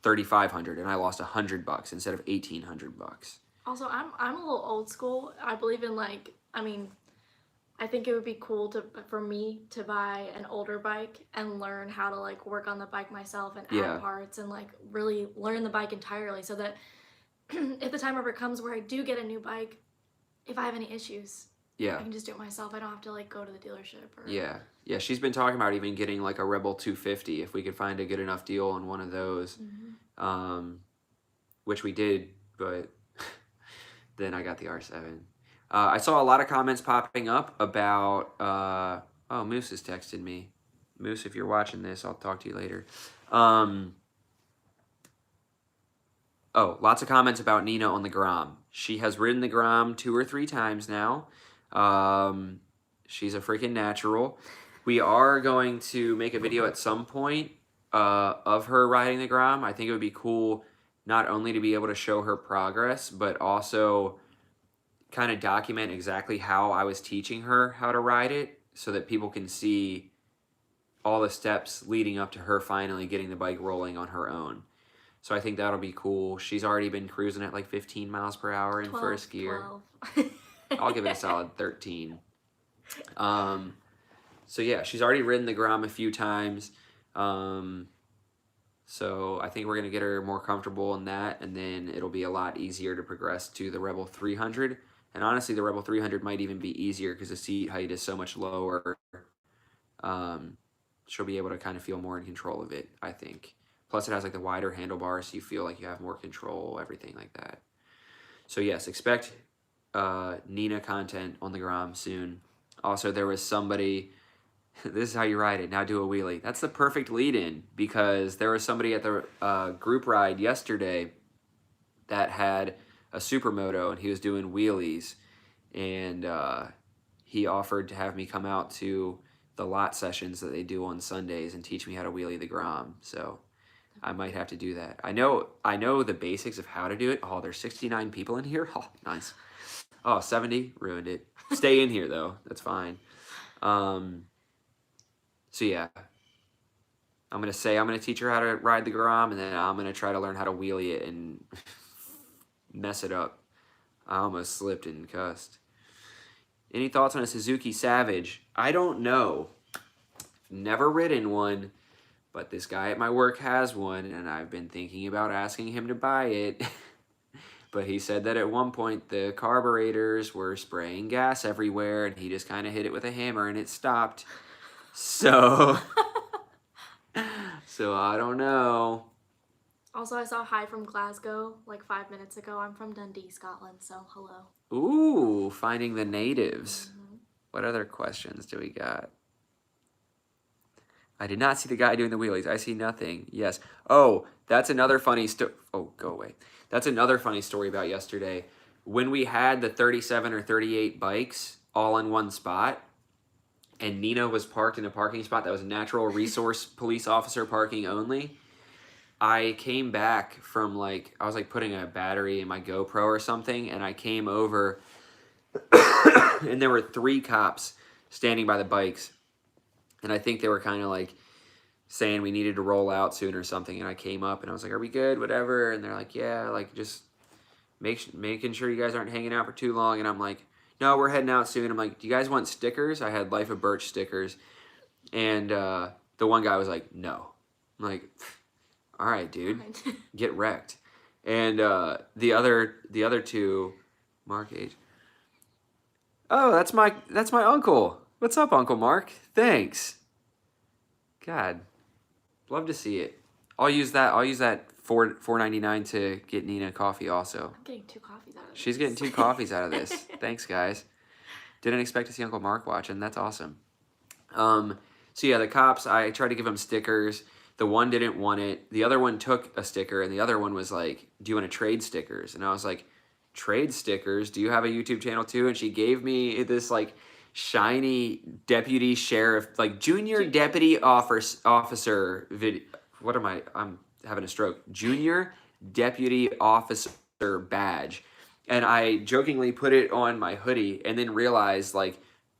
$3,500, and I lost $100 instead of $1,800. Also, I'm a little old school. I believe in I think it would be cool for me to buy an older bike and learn how to work on the bike myself and add parts and really learn the bike entirely, so that if the time ever comes where I do get a new bike, if I have any issues, I can just do it myself. I don't have to go to the dealership. Yeah. She's been talking about even getting a Rebel 250 if we could find a good enough deal on one of those, which we did, but then I got the R7. I saw a lot of comments popping up about. Moose has texted me. Moose, if you're watching this, I'll talk to you later. Lots of comments about Nina on the Grom. She has ridden the Grom 2 or 3 times now. She's a freaking natural. We are going to make a video at some point of her riding the Grom. I think it would be cool not only to be able to show her progress, but also kind of document exactly how I was teaching her how to ride it so that people can see all the steps leading up to her finally getting the bike rolling on her own. So I think that'll be cool. She's already been cruising at like 15 miles per hour in 12, first gear. 12. I'll give it a solid 13. So yeah, she's already ridden the Grom a few times. So I think we're going to get her more comfortable in that, and then it'll be a lot easier to progress to the Rebel 300. And honestly, the Rebel 300 might even be easier because the seat height is so much lower. She'll be able to kind of feel more in control of it, I think. Plus, it has like the wider handlebars, so you feel like you have more control, everything like that. So yes, expect Nina content on the Grom soon. Also, there was somebody... This is how you ride it. Now do a wheelie. That's the perfect lead-in because there was somebody at the group ride yesterday that had a supermoto and he was doing wheelies, and he offered to have me come out to the lot sessions that they do on Sundays and teach me how to wheelie the Grom. So I might have to do that. I know the basics of how to do it. Oh, there's 69 people in here. Oh, nice. Oh, 70 ruined it. Stay in here though. That's fine. So yeah, I'm going to teach her how to ride the Grom, and then I'm going to try to learn how to wheelie it and mess it up. I almost slipped and cussed. Any thoughts on a Suzuki Savage? I don't know. Never ridden one, but this guy at my work has one, and I've been thinking about asking him to buy it. But he said that at one point the carburetors were spraying gas everywhere, and he just kind of hit it with a hammer and it stopped. So I don't know. Also, I saw hi from Glasgow like 5 minutes ago. I'm from Dundee, Scotland, so hello. Ooh, finding the natives. Mm-hmm. What other questions do we got? I did not see the guy doing the wheelies. I see nothing. Yes. Oh, that's another funny story. Oh, go away. That's another funny story about yesterday. When we had the 37 or 38 bikes all in one spot, and Nina was parked in a parking spot that was natural resource police officer parking only, I came back from I was putting a battery in my GoPro or something, and I came over and there were 3 cops standing by the bikes, and I think they were kind of saying we needed to roll out soon or something, and I came up and I was like, are we good, whatever, and they're like, yeah, just making sure you guys aren't hanging out for too long, and I'm like, no, we're heading out soon. I'm like, do you guys want stickers? I had Life of Birch stickers. And the one guy was like, no. I'm like, all right, dude, get wrecked. And the other 2, Mark H. Oh, that's my uncle. What's up, Uncle Mark? Thanks. God, love to see it. I'll use that $4.99 to get Nina coffee also. I'm getting 2 coffees out of this. She's getting 2 coffees out of this. Thanks, guys. Didn't expect to see Uncle Mark watching. That's awesome. So yeah, the cops, I tried to give them stickers. The one didn't want it. The other one took a sticker, and the other one was like, do you want to trade stickers? And I was like, trade stickers? Do you have a YouTube channel too? And she gave me this shiny deputy sheriff, junior deputy officer video. What am I? I'm having a stroke. Junior deputy officer badge. And I jokingly put it on my hoodie and then realized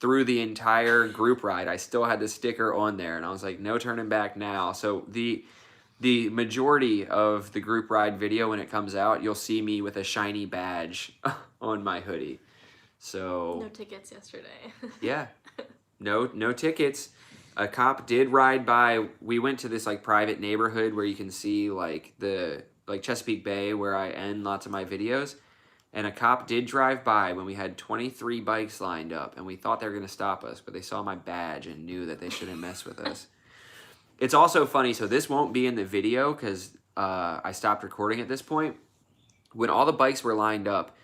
through the entire group ride, I still had the sticker on there, and I was like, no turning back now. So the majority of the group ride video, when it comes out, you'll see me with a shiny badge on my hoodie. So no tickets yesterday. Yeah, no tickets. A cop did ride by. We went to this private neighborhood where you can see the Chesapeake Bay, where I end lots of my videos. And a cop did drive by when we had 23 bikes lined up, and we thought they were going to stop us, but they saw my badge and knew that they shouldn't mess with us. It's also funny, so this won't be in the video because I stopped recording at this point. When all the bikes were lined up,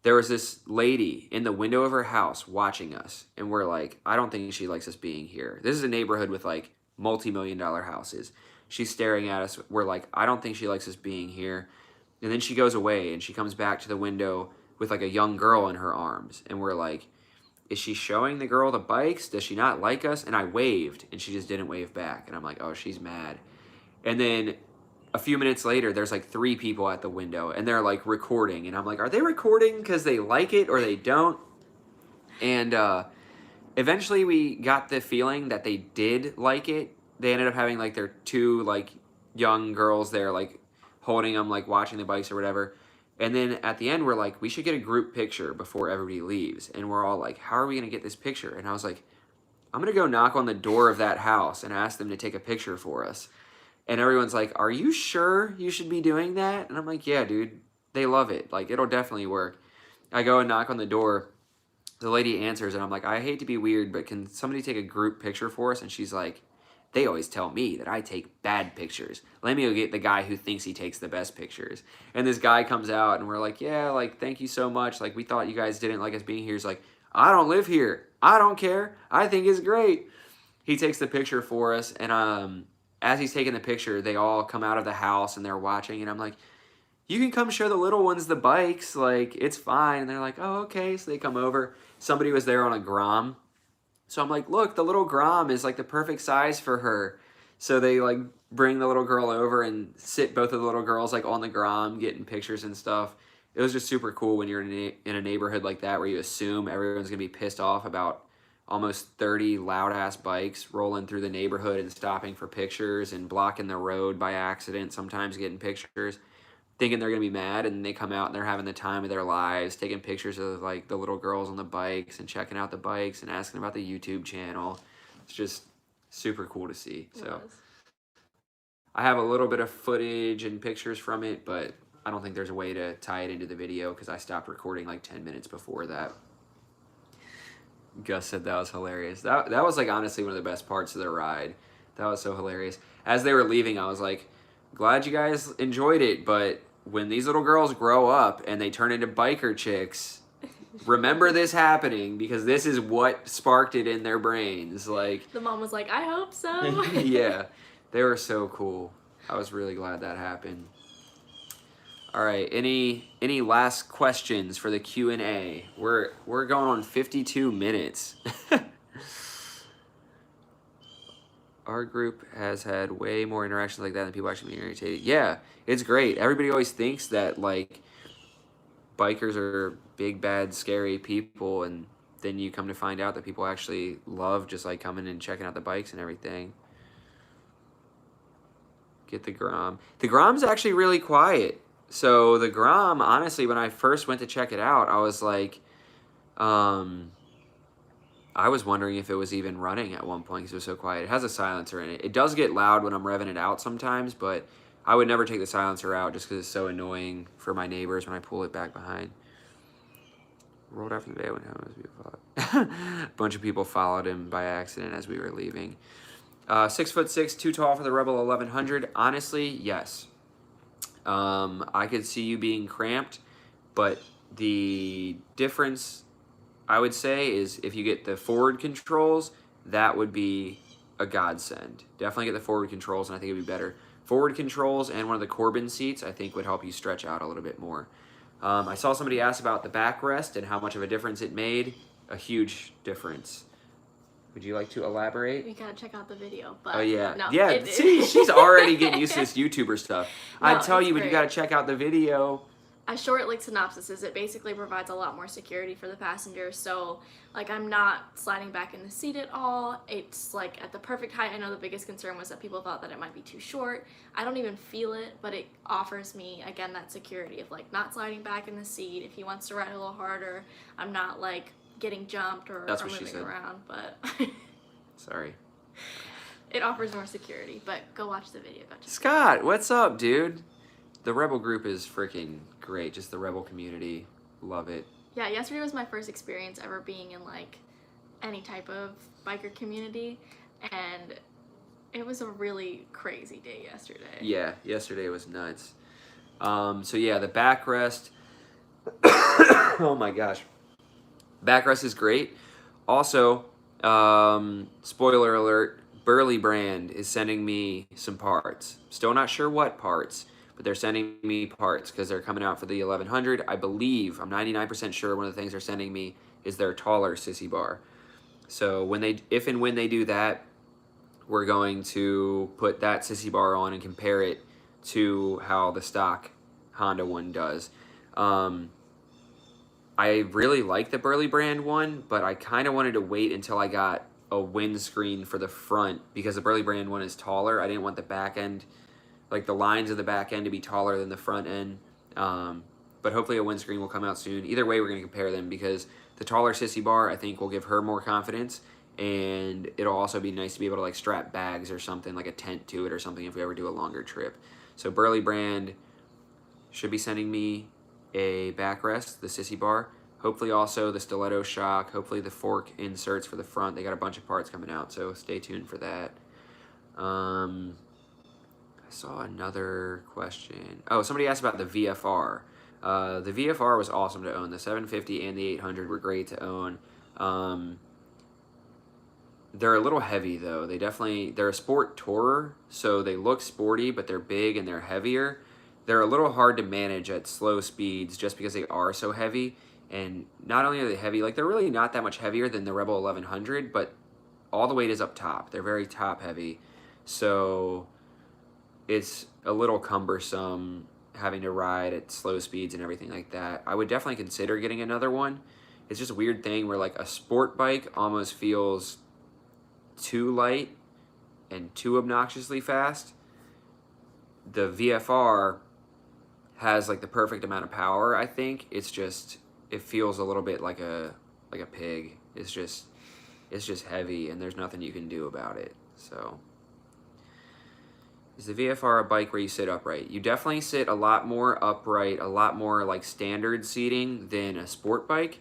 there was this lady in the window of her house watching us, and we're like, I don't think she likes us being here. This is a neighborhood with multi-million-dollar houses. She's staring at us. We're like, I don't think she likes us being here. And then she goes away, and she comes back to the window with a young girl in her arms. And we're like, is she showing the girl the bikes? Does she not like us? And I waved, and she just didn't wave back. And I'm like, oh, she's mad. And then a few minutes later, there's like 3 people at the window, and they're like recording. And I'm like, are they recording because they like it or they don't? And eventually we got the feeling that they did like it. They ended up having like their 2 like young girls there, like holding them, like watching the bikes or whatever. And then at the end, we're like, we should get a group picture before everybody leaves. And we're all like, how are we going to get this picture? And I was like, I'm going to go knock on the door of that house and ask them to take a picture for us. And everyone's like, are you sure you should be doing that? And I'm like, yeah, dude, they love it. Like, it'll definitely work. I go and knock on the door. The lady answers, and I'm like, I hate to be weird, but can somebody take a group picture for us? And she's like, they always tell me that I take bad pictures. Let me go get the guy who thinks he takes the best pictures. And this guy comes out, and we're like, yeah, like, thank you so much. Like, we thought you guys didn't like us being here. He's like, I don't live here. I don't care. I think it's great. He takes the picture for us, and as he's taking the picture, they all come out of the house, and they're watching, and I'm like, you can come show the little ones the bikes. Like, it's fine. And they're like, oh, okay. So they come over. Somebody was there on a Grom. So I'm like, look, the little Grom is like the perfect size for her. So they like bring the little girl over and sit both of the little girls like on the Grom getting pictures and stuff. It was just super cool when you're in a neighborhood like that where you assume everyone's going to be pissed off about almost 30 loud-ass bikes rolling through the neighborhood and stopping for pictures and blocking the road by accident, sometimes getting pictures, thinking they're going to be mad, and they come out and they're having the time of their lives, taking pictures of like the little girls on the bikes and checking out the bikes and asking about the YouTube channel. It's just super cool to see. So I have a little bit of footage and pictures from it, but I don't think there's a way to tie it into the video because I stopped recording like 10 minutes before that. Gus said that was hilarious. That was like honestly one of the best parts of the ride. That was so hilarious. As they were leaving, I was like, glad you guys enjoyed it, but when these little girls grow up and they turn into biker chicks, remember this happening because this is what sparked it in their brains. Like, the mom was like, I hope so. Yeah, they were so cool. I was really glad that happened. All right, any last questions for the Q&A? We're going on 52 minutes. Our group has had way more interactions like that than people actually being irritated. Yeah, it's great. Everybody always thinks that like bikers are big, bad, scary people, and then you come to find out that people actually love just like coming and checking out the bikes and everything. Get the Grom. The Grom's actually really quiet. So the Grom, honestly, when I first went to check it out, I was like, I was wondering if it was even running at one point because it was so quiet. It has a silencer in it. It does get loud when I'm revving it out sometimes, but I would never take the silencer out just because it's so annoying for my neighbors when I pull it back behind. Rolled after the day when home was beautiful. A bunch of people followed him by accident as we were leaving. 6'6", too tall for the Rebel 1100. Honestly, yes. I could see you being cramped, but the difference I would say is if you get the forward controls, that would be a godsend. Definitely get the forward controls, and I think it'd be better. Forward controls and one of the Corbin seats, I think, would help you stretch out a little bit more. I saw somebody ask about the backrest and how much of a difference it made. A huge difference. Would you like to elaborate? We gotta check out the video. But oh yeah, no, yeah. See, she's already getting used to this YouTuber stuff. No, I tell you, great. but you gotta check out the video. A short like synopsis is it basically provides a lot more security for the passengers. So like I'm not sliding back in the seat at all. It's like at the perfect height. I know the biggest concern was that people thought that it might be too short. I don't even feel it, but it offers me again that security of like not sliding back in the seat. If he wants to ride a little harder, I'm not like getting jumped or moving around. But sorry. It offers more security, but go watch the video. Scott, what's up, dude? The Rebel group is freaking great. Just the Rebel community. Love it. Yeah, yesterday was my first experience ever being in like any type of biker community, and it was a really crazy day yesterday. Yeah, yesterday was nuts. So yeah, the backrest. Oh my gosh. Backrest is great. Also, spoiler alert, Burley Brand is sending me some parts. Still not sure what parts, but they're sending me parts because they're coming out for the 1100. I believe, I'm 99% sure one of the things they're sending me is their taller sissy bar. So if and when they do that, we're going to put that sissy bar on and compare it to how the stock Honda one does. I really like the Burley brand one, but I kind of wanted to wait until I got a windscreen for the front because the Burley brand one is taller. I didn't want the back end, like the lines of the back end, to be taller than the front end. But hopefully a windscreen will come out soon. Either way, we're going to compare them because the taller sissy bar I think will give her more confidence, and it'll also be nice to be able to like strap bags or something, like a tent to it or something if we ever do a longer trip. So Burley brand should be sending me a backrest, the sissy bar. Hopefully also the stiletto shock. Hopefully the fork inserts for the front. They got a bunch of parts coming out, so stay tuned for that. I saw another question. Oh, somebody asked about the VFR. The VFR was awesome to own. The 750 and the 800 were great to own. They're a little heavy though. They're a sport tourer, so they look sporty, but they're big and they're heavier. They're a little hard to manage at slow speeds just because they are so heavy. And not only are they heavy, like they're really not that much heavier than the Rebel 1100, but all the weight is up top. They're very top heavy. So it's a little cumbersome having to ride at slow speeds and everything like that. I would definitely consider getting another one. It's just a weird thing where like a sport bike almost feels too light and too obnoxiously fast. The VFR has like the perfect amount of power, I think. It feels a little bit like a pig. It's just heavy and there's nothing you can do about it. So is the VFR a bike where you sit upright? You definitely sit a lot more upright, a lot more like standard seating than a sport bike,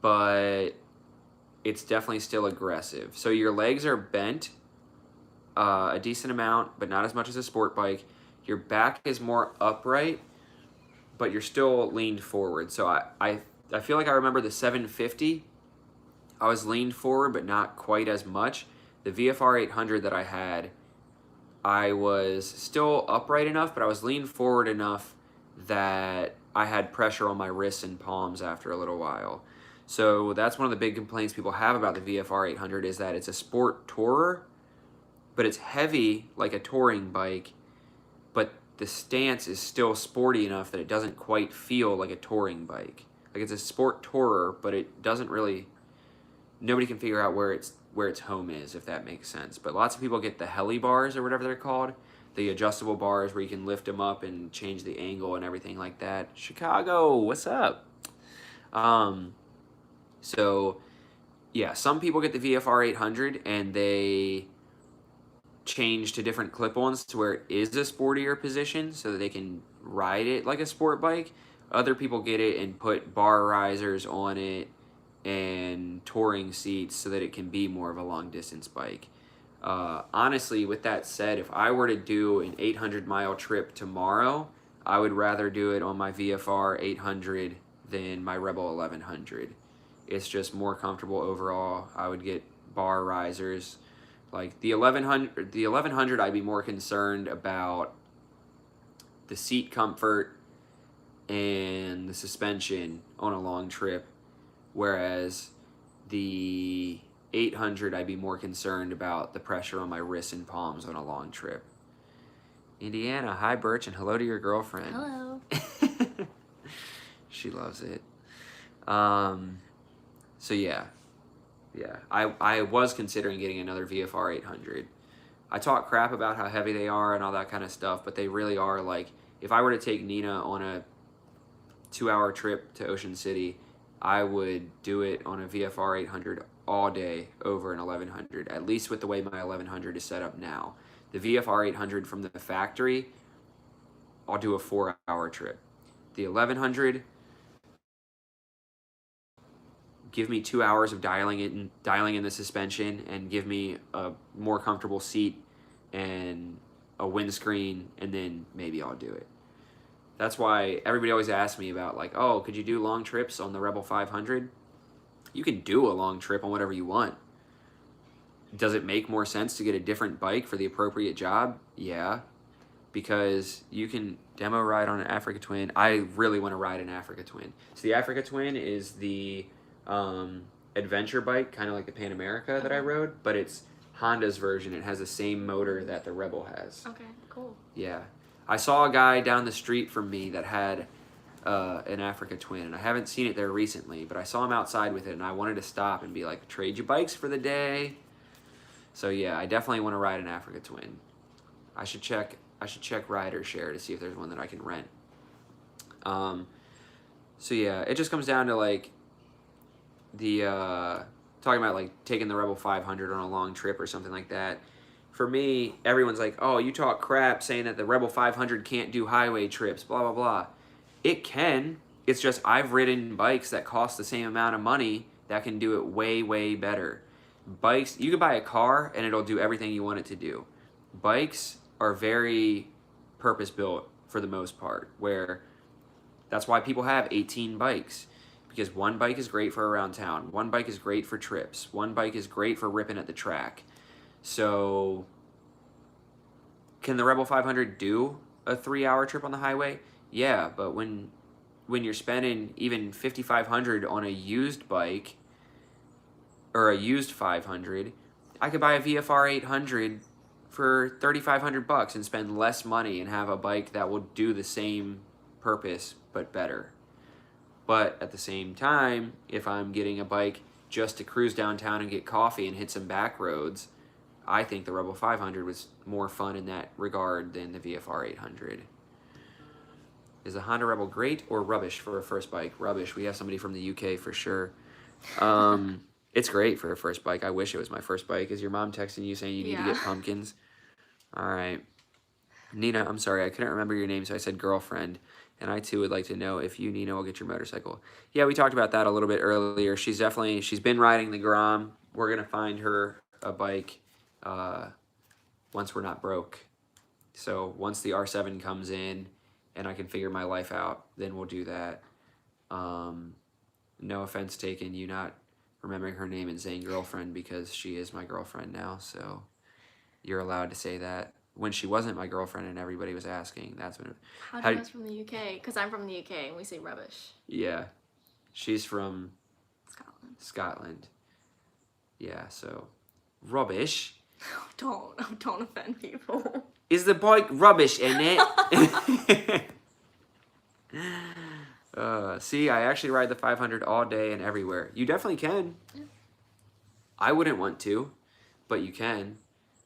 but it's definitely still aggressive. So your legs are bent a decent amount, but not as much as a sport bike. Your back is more upright, but you're still leaned forward. So I feel like I remember the 750, I was leaned forward, but not quite as much. The VFR 800 that I had, I was still upright enough, but I was leaned forward enough that I had pressure on my wrists and palms after a little while. So that's one of the big complaints people have about the VFR 800 is that it's a sport tourer, but it's heavy like a touring bike, but the stance is still sporty enough that it doesn't quite feel like a touring bike. Like it's a sport tourer, but it doesn't really, nobody can figure out where its home is, if that makes sense. But lots of people get the heli bars or whatever they're called, the adjustable bars where you can lift them up and change the angle and everything like that. Chicago, what's up? So yeah, some people get the VFR 800 and they change to different clip-ons to where it is a sportier position so that they can ride it like a sport bike. Other people get it and put bar risers on it and touring seats so that it can be more of a long distance bike. Honestly, with that said, if I were to do an 800-mile trip tomorrow, I would rather do it on my VFR 800 than my Rebel 1100. It's just more comfortable overall. I would get bar risers. Like the 1100, I'd be more concerned about the seat comfort and the suspension on a long trip, whereas the 800, I'd be more concerned about the pressure on my wrists and palms on a long trip. Indiana, hi Birch, and hello to your girlfriend. Hello. She loves it. So yeah, I was considering getting another VFR 800. I talk crap about how heavy they are and all that kind of stuff, but they really are like, if I were to take Nina on a 2-hour trip to Ocean City, I would do it on a VFR 800 all day over an 1100, at least with the way my 1100 is set up now. The VFR 800 from the factory, I'll do a 4-hour trip. The 1100, give me 2 hours of dialing in the suspension and give me a more comfortable seat and a windscreen, and then maybe I'll do it. That's why everybody always asks me about like, oh, could you do long trips on the Rebel 500? You can do a long trip on whatever you want. Does it make more sense to get a different bike for the appropriate job? Yeah, because you can demo ride on an Africa Twin. I really want to ride an Africa Twin. So the Africa Twin is the adventure bike, kind of like the Pan America that I rode, but it's Honda's version. It has the same motor that the Rebel has. Okay, cool. Yeah. I saw a guy down the street from me that had an Africa Twin, and I haven't seen it there recently, but I saw him outside with it, and I wanted to stop and be like, trade you bikes for the day. So yeah, I definitely want to ride an Africa Twin. I should check RiderShare to see if there's one that I can rent. So yeah, it just comes down to like the talking about like taking the Rebel 500 on a long trip or something like that. For me, everyone's like, "Oh, you talk crap saying that the Rebel 500 can't do highway trips, blah blah blah." It can. It's just I've ridden bikes that cost the same amount of money that can do it way way better. Bikes, you could buy a car and it'll do everything you want it to do. Bikes are very purpose built for the most part, where that's why people have 18 bikes. Because one bike is great for around town, one bike is great for trips, one bike is great for ripping at the track. So, can the Rebel 500 do a 3-hour trip on the highway? Yeah, but when you're spending even 5,500 on a used bike or a used 500, I could buy a VFR 800 for 3,500 bucks and spend less money and have a bike that will do the same purpose but better. But at the same time, if I'm getting a bike just to cruise downtown and get coffee and hit some back roads, I think the Rebel 500 was more fun in that regard than the VFR 800. Is the Honda Rebel great or rubbish for a first bike? Rubbish. We have somebody from the UK for sure. It's great for a first bike. I wish it was my first bike. Is your mom texting you saying you need to get pumpkins? All right. Nina, I'm sorry. I couldn't remember your name, so I said girlfriend. And I, too, would like to know if you, Nina, will get your motorcycle. Yeah, we talked about that a little bit earlier. She's been riding the Grom. We're going to find her a bike once we're not broke. So once the R7 comes in and I can figure my life out, then we'll do that. No offense taken, you not remembering her name and saying girlfriend, because she is my girlfriend now. So you're allowed to say that. When she wasn't my girlfriend and everybody was asking, that's when... How do you know it's from the UK? Because I'm from the UK and we say rubbish. Yeah. She's from... Scotland. Yeah, so... Rubbish? Don't offend people. Is the bike rubbish in it? See, I actually ride the 500 all day and everywhere. You definitely can. Yeah. I wouldn't want to, but you can.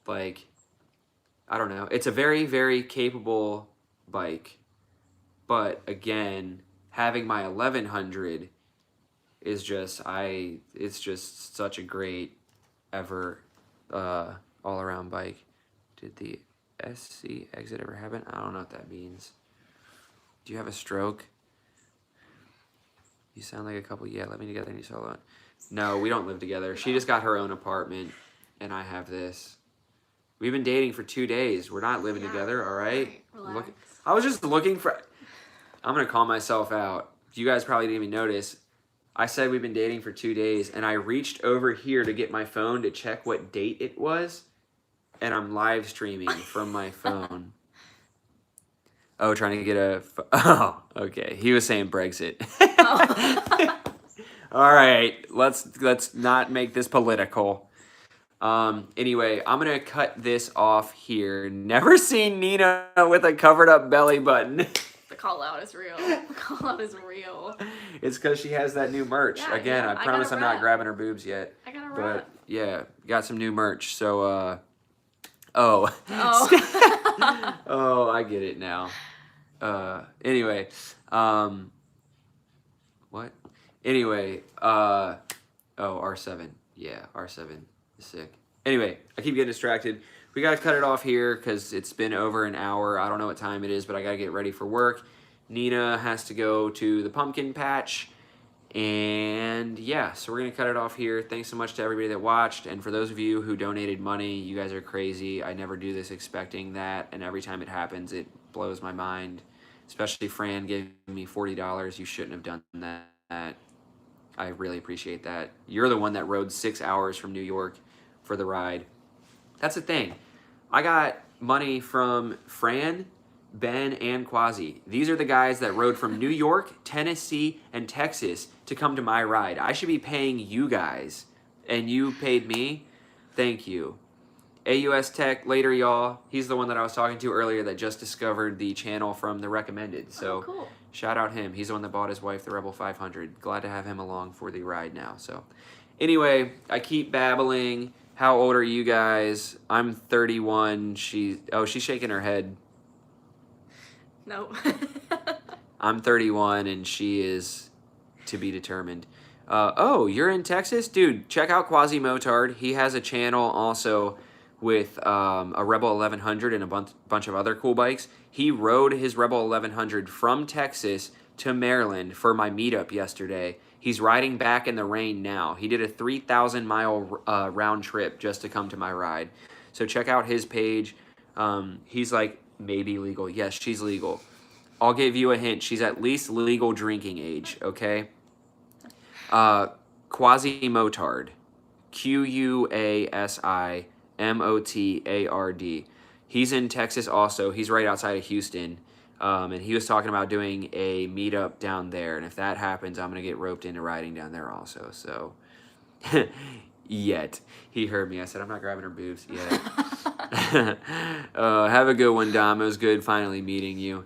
Like... I don't know. It's a very, very capable bike. But again, having my 1100 is just, it's just such a great ever all around bike. Did the SC exit ever happen? I don't know what that means. Do you have a stroke? You sound like a couple. Yeah, let me together and you solo it. No, we don't live together. She just got her own apartment and I have this. We've been dating for 2 days. We're not living together, all right? Relax. I was just looking for... I'm going to call myself out. You guys probably didn't even notice. I said we've been dating for 2 days, and I reached over here to get my phone to check what date it was, and I'm live streaming from my phone. Oh, trying to get a... Oh, okay. He was saying Brexit. Oh. All right. Let's not make this political. Anyway, I'm gonna cut this off here. Never seen Nina with a covered up belly button. The call out is real. The call out is real. It's because she has that new merch. Yeah, Again, yeah, I promise I'm not grabbing her boobs yet. I got a But rep. yeah, got some new merch. So oh. Oh, I get it now. Anyway, what? Anyway, oh, R7. Yeah, R7. Sick. Anyway, I keep getting distracted. We got to cut it off here because it's been over an hour. I don't know what time it is, but I got to get ready for work. Nina has to go to the pumpkin patch. And yeah, so we're going to cut it off here. Thanks so much to everybody that watched. And for those of you who donated money, you guys are crazy. I never do this expecting that. And every time it happens, it blows my mind. Especially Fran gave me $40. You shouldn't have done that. I really appreciate that. You're the one that rode 6 hours from New York for the ride. That's the thing. I got money from Fran Ben, and Quasi. These are the guys that rode from New York, Tennessee, and Texas to come to my ride. I should be paying you guys, and you paid me. Thank you. AUS Tech, later, y'all. He's the one that I was talking to earlier that just discovered the channel from the recommended. So cool. Shout out him. He's the one that bought his wife the Rebel 500. Glad to have him along for the ride now. So anyway, I keep babbling. How old are you guys? I'm 31. She's shaking her head. Nope. I'm 31 and she is to be determined. Oh, you're in Texas? Dude, check out Quasi Motard. He has a channel also with a Rebel 1100 and a bunch of other cool bikes. He rode his Rebel 1100 from Texas to Maryland for my meetup yesterday. He's riding back in the rain now. He did a 3,000-mile round trip just to come to my ride. So check out his page. He's like, maybe legal. Yes, she's legal. I'll give you a hint. She's at least legal drinking age, okay? Quasi Motard. QUASIMOTARD. He's in Texas also. He's right outside of Houston. And he was talking about doing a meetup down there. And if that happens, I'm going to get roped into riding down there also. So, yet. He heard me. I said, I'm not grabbing her boobs yet. Have a good one, Dom. It was good finally meeting you.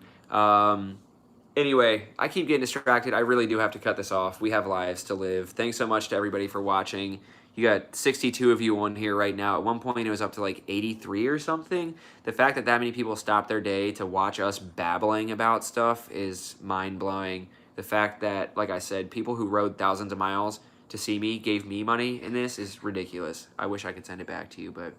Anyway, I keep getting distracted. I really do have to cut this off. We have lives to live. Thanks so much to everybody for watching. You got 62 of you on here right now. At one point, it was up to like 83 or something. The fact that many people stopped their day to watch us babbling about stuff is mind-blowing. The fact that, like I said, people who rode thousands of miles to see me gave me money in this is ridiculous. I wish I could send it back to you, but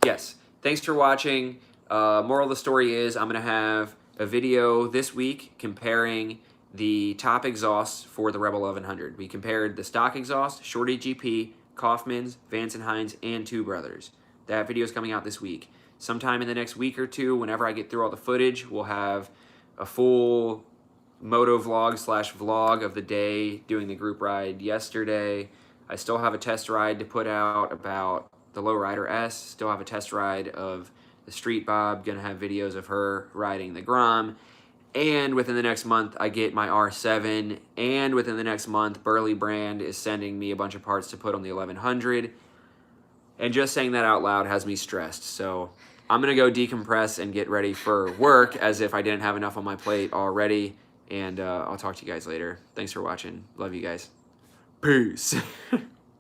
yes. Thanks for watching. Moral of the story is I'm going to have a video this week comparing the top exhausts for the Rebel 1100. We compared the stock exhaust, Shorty GP, Kaufman's, Vance & Hines, and Two Brothers. That video is coming out this week. Sometime in the next week or two, whenever I get through all the footage, we'll have a full moto vlog / vlog of the day doing the group ride yesterday. I still have a test ride to put out about the Lowrider S. Still have a test ride of the Street Bob. Gonna have videos of her riding the Grom. And within the next month, I get my R7. And within the next month, Burley Brand is sending me a bunch of parts to put on the 1100. And just saying that out loud has me stressed. So I'm going to go decompress and get ready for work as if I didn't have enough on my plate already. And I'll talk to you guys later. Thanks for watching. Love you guys. Peace.